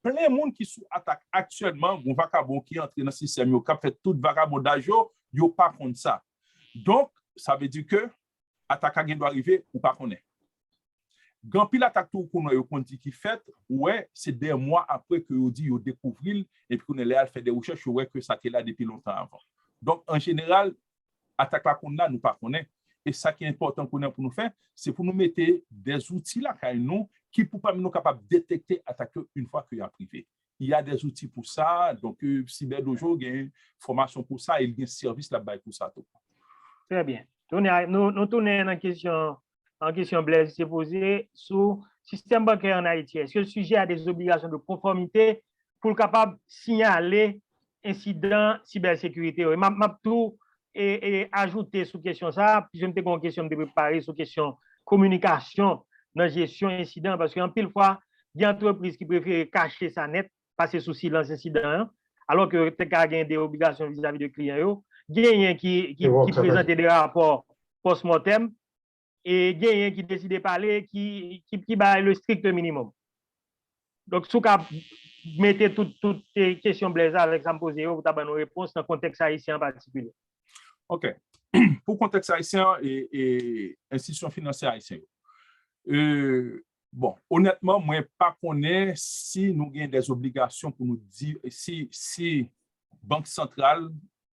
Plein de monde qui sous attaque actuellement, on vagabond qui entre dans le système, yo fait tout vagabondage yo pas comme ça. Donc ça veut dire que attaque doit arriver ou pas connaît. Grand pile attaque tout qu'on a dit qui fait ouais c'est des mois après que yo dit yo découvrir et puis qu'on est là faire des recherches ouais que ça était là depuis longtemps avant. Donc en général attaque là qu'on a nous pas connaît et ça qui est important pour nous faire c'est pour nous mettre des outils là nous qui pour pas nous capable détecter attaque une fois qu'il y a privé. Il y a des outils pour ça donc Cyber Dojo a une formation pour ça et il y a un service là-bas pour ça tout.
Très bien. Nous tournons en question Blaise s'est posée sur le système bancaire en Haïti. Est-ce que le sujet a des obligations de conformité pour être capable de signaler incident cybersécurité? Et ajouter sous question ça, puis je me une question de préparer sur question communication dans la gestion incident, parce qu'en pile fois, il y a une entreprise qui préfère cacher sa net, passer sous silence incident, alors que tu as des obligations vis-à-à-vis des clients. Il y a qui présente des rapports post-mortem et il y a qui décide de parler, qui bat le strict minimum. Donc, si vous mettez toutes les questions blaises avec ça me poser, vous avez une réponse dans le contexte haïtien en particulier.
OK. Pour le contexte haïtien et institutions financières haïtiennes. Bon, honnêtement, moi, pas connais si nous avons des obligations pour nous dire si Banque centrale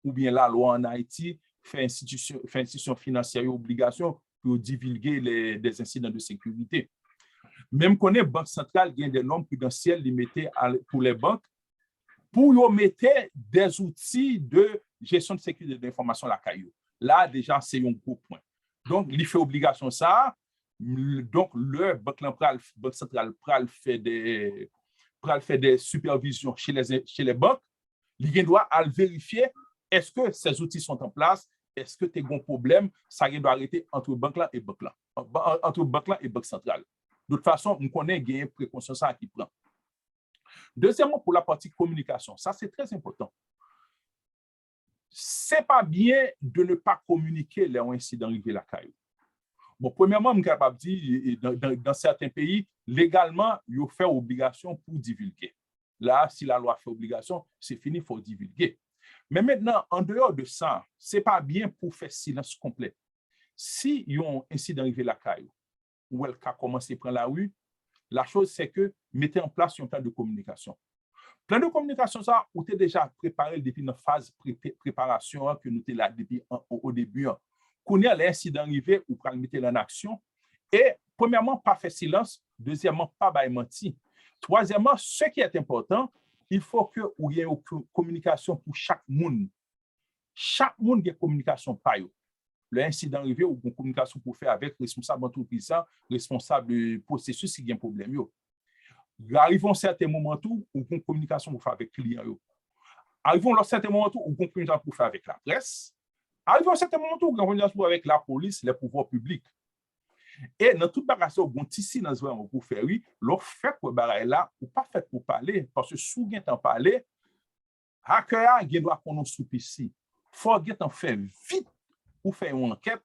ou bien la loi en Haïti fait institution financière obligation pour divulguer des incidents de sécurité. Même qu'on est Banque centrale, il y a des normes prudentielles limitées pour les banques pour mettre des outils de gestion de sécurité de l'information à la caillou. Là, déjà, c'est un gros point. Donc, il fait obligation ça. Donc, le Banque centrale fait des supervisions chez les banques. Il doit vérifier est-ce que ces outils sont en place, est-ce que tu as un problème, ça doit arrêter entre banque là et banque là, entre banque là et banque centrale. De toute façon, on connaît qu'il y a une précaution ça qui prend. Deuxièmement, pour la partie communication, ça c'est très important. C'est pas bien de ne pas communiquer les incidents arrivés la caillou. Bon, premièrement, je suis capable de dire, dans certains pays, légalement, il fait obligation pour divulguer. Là, si la loi fait obligation, c'est fini, il faut divulguer. Mais maintenant, en dehors de ça, ce n'est pas bien pour faire silence complet. Si il y a un incident arrivé la caillou, ou elle a commencé à prendre la rue, la chose, c'est que mettez en place un plan de communication. Plan de communication, ça, vous avez déjà préparé depuis une phase préparation que nous étions là depuis au début. Qu'on ait l'incident arrivé ou pour le mettre en action. Et premièrement, pas faire silence. Deuxièmement, pas menti. Troisièmement, ce qui est important, il faut qu'il y ait une communication pour chaque monde. Chaque monde a une communication par eux. L'incident arrivé ou une communication pour faire avec responsable d'entreprise, responsable du processus s'il y a un problème. Arrivons à certains moments où une communication pour faire avec les clients. Arrivons à certains moments où une communication pour faire avec la presse. Arrivons à certains moments où une communication avec la police, les pouvoirs publics. Et dans toute bagage, on a un petit silence pour faire, oui, l'on fait pour bagage là, ou pas fait pour parler, parce que si vous avez parlé, hacker, il doit qu'on nous ici. Il faut faire vite ou faire une enquête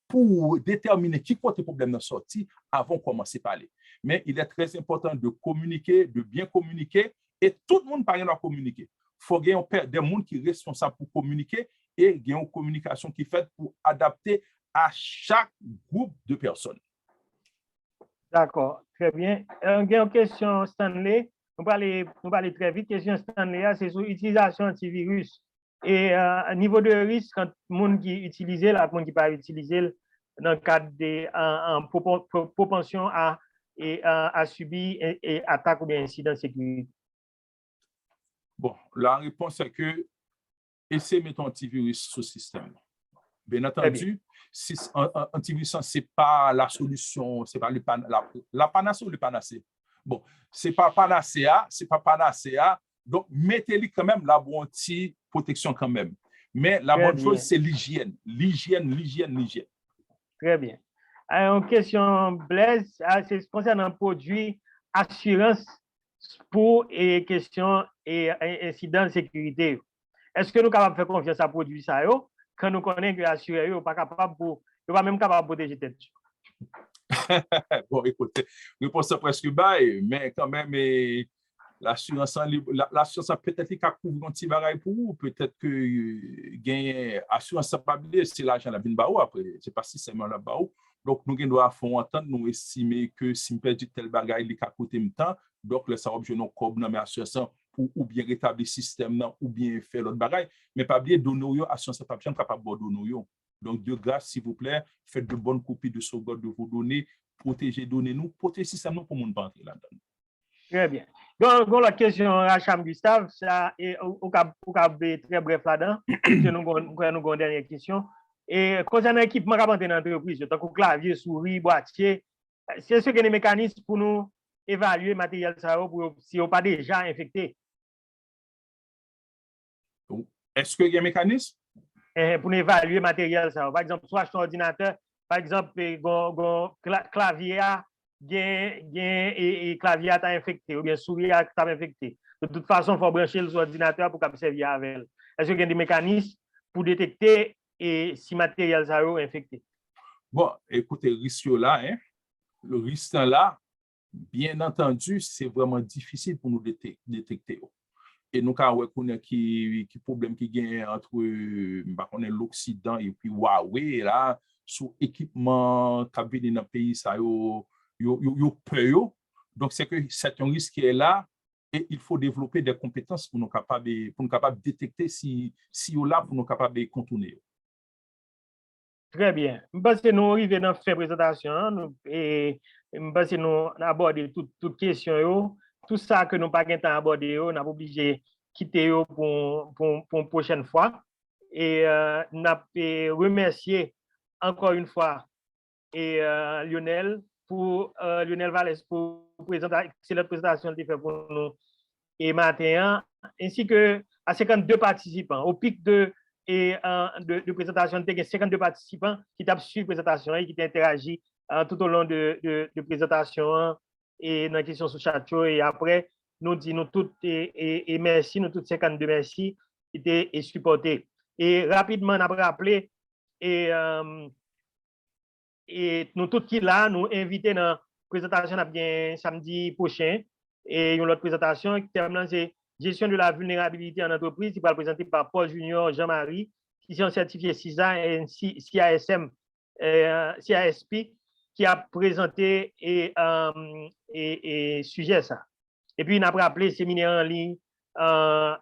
pour déterminer qui côté problème de sortie avant de commencer à parler. Mais il est très important de communiquer, de bien communiquer, et tout le monde parle de communiquer. Il faut qu'il y ait des gens qui sont responsables pour communiquer et il y a une communication qui est faite pour adapter à chaque groupe de personnes.
D'accord, très bien. Il y a une question, Stanley. On va aller très vite. Question Stanley, c'est sur l'utilisation antivirus. Et niveau de risque, quand le monde qui utilise, le monde qui ne pas utiliser dans le cadre de propension à subir et attaque ou bien incident de sécurité.
Bon, la réponse est que essayez de mettre un antivirus sur le système. Bien entendu, si antivirus, ce n'est pas la solution, ce n'est pas la panacée ou le panacée. Bon, ce n'est pas panacéa, donc mettez-lui quand même la bonne protection quand même. Mais la bonne chose, c'est l'hygiène. L'hygiène.
Très bien. Une question, Blaise, c'est concernant un produit assurance pour les questions et incidents de sécurité. Est-ce que nous sommes capables de faire confiance à produit ça quand nous connaissons que l'assureur n'est pas capable pas même capable de protéger tête?
Bon, écoutez, réponse presque bail, mais quand même, l'assurance peut-être qu'il couvre un petit bagage pour vous, peut-être que gagne assurance pas c'est l'argent la bin baou après, c'est pas si c'est la baou. Donc nous devons faire entendre, nous estimer que si nous perdons tel bagage il a coûté un temps, donc le ça objet non cob dans assurance pour ou bien rétablir système ou bien faire l'autre bagage, mais pas oublier donner assurance pas capable de donner. Donc de grâce s'il vous plaît, faites de bonnes copies de sauvegarde de vos données, protégez données nous, protégez système nous pour monde pas entrer là-dedans.
Très bien. Donc, la question, Racham Gustave, ça est au cas très bref là-dedans, nous avons une dernière question. Et concernant l'équipement qui est dans l'entreprise, tant que clavier, souris, boîtier, c'est ce que les mécanismes pour nous évaluer le matériel si on n'est pas déjà infecté.
Est-ce qu'il y a un mécanisme?
pour évaluer matériel ça. Par exemple, soit acheter un ordinateur, par exemple, clavier et clavier a infecté, ou bien souris a infecté. De toute façon, il faut brancher l'ordinateur pour qu'il servir avec elle. Est-ce qu'il y a des mécanismes pour détecter si matériel ça est infecté?
Bon, écoutez, le risque là, bien entendu, c'est vraiment difficile pour nous détecter. Et nous avons reconnu qui problème qui gagne entre l'Occident et puis Huawei là, sous équipement qui vient dans le pays, ça yo peur. Donc, c'est un risque qui est là et il faut développer des compétences pour nous capables de détecter si on là pour nous capables de contourner.
Très bien. Je pense que nous arrivons dans la fin de présentation et je pense que nous abordons toutes questions. Tout ça que nous n'avons pas le temps d'aborder, nous sommes obligés de quitter pour une prochaine fois. Et nous remercier encore une fois Lionel Vallès pour l'excellente présentation qu'il fait pour nous et matin, ainsi que à 52 participants. Au pic de présentation, il y a 52 participants qui ont suivi la présentation et qui ont interagi tout au long de la présentation et dans la question sur chat. Et après, nous disons toutes et merci, nous toutes 52 merci qui étaient supportés. Et rapidement, on a rappelé et nous tous qui là, nous invitons dans la présentation samedi prochain. Et une autre présentation qui termine, c'est gestion de la vulnérabilité en entreprise, qui va être présentée par Paul Junior Jean-Marie, qui sont certifiés CISA et CASP, qui a présenté et sujet ça. Et puis, on a rappelé séminaire en ligne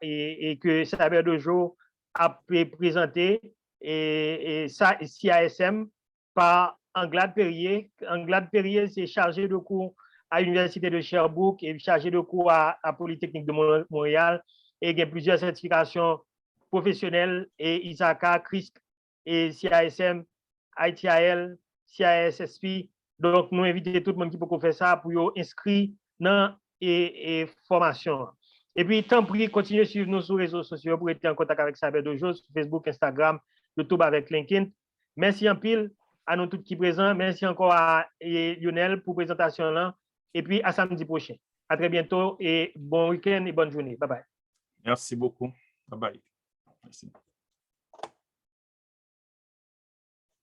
et que Cyber Dojo a présenté et ça, CASM par Anglade Perrier. Anglade Perrier, c'est chargé de cours à l'Université de Sherbrooke et chargé de cours à Polytechnique de Montréal. Et il y a plusieurs certifications professionnelles et ISACA, CRISC et CASM, ITIL, CASSP. Donc, nous invitons tout le monde qui peut faire ça pour inscrire dans et formation. Et puis, tant pis, continuez à suivre nous sur les réseaux sociaux pour être en contact avec Cyber Dojo, sur Facebook, Instagram, YouTube avec LinkedIn. Merci en pile à nous tous qui sont présents. Merci encore à Lionel pour la présentation là. Et puis, à samedi prochain. À très bientôt et bon week-end et bonne journée. Bye bye.
Merci beaucoup. Bye bye. Merci.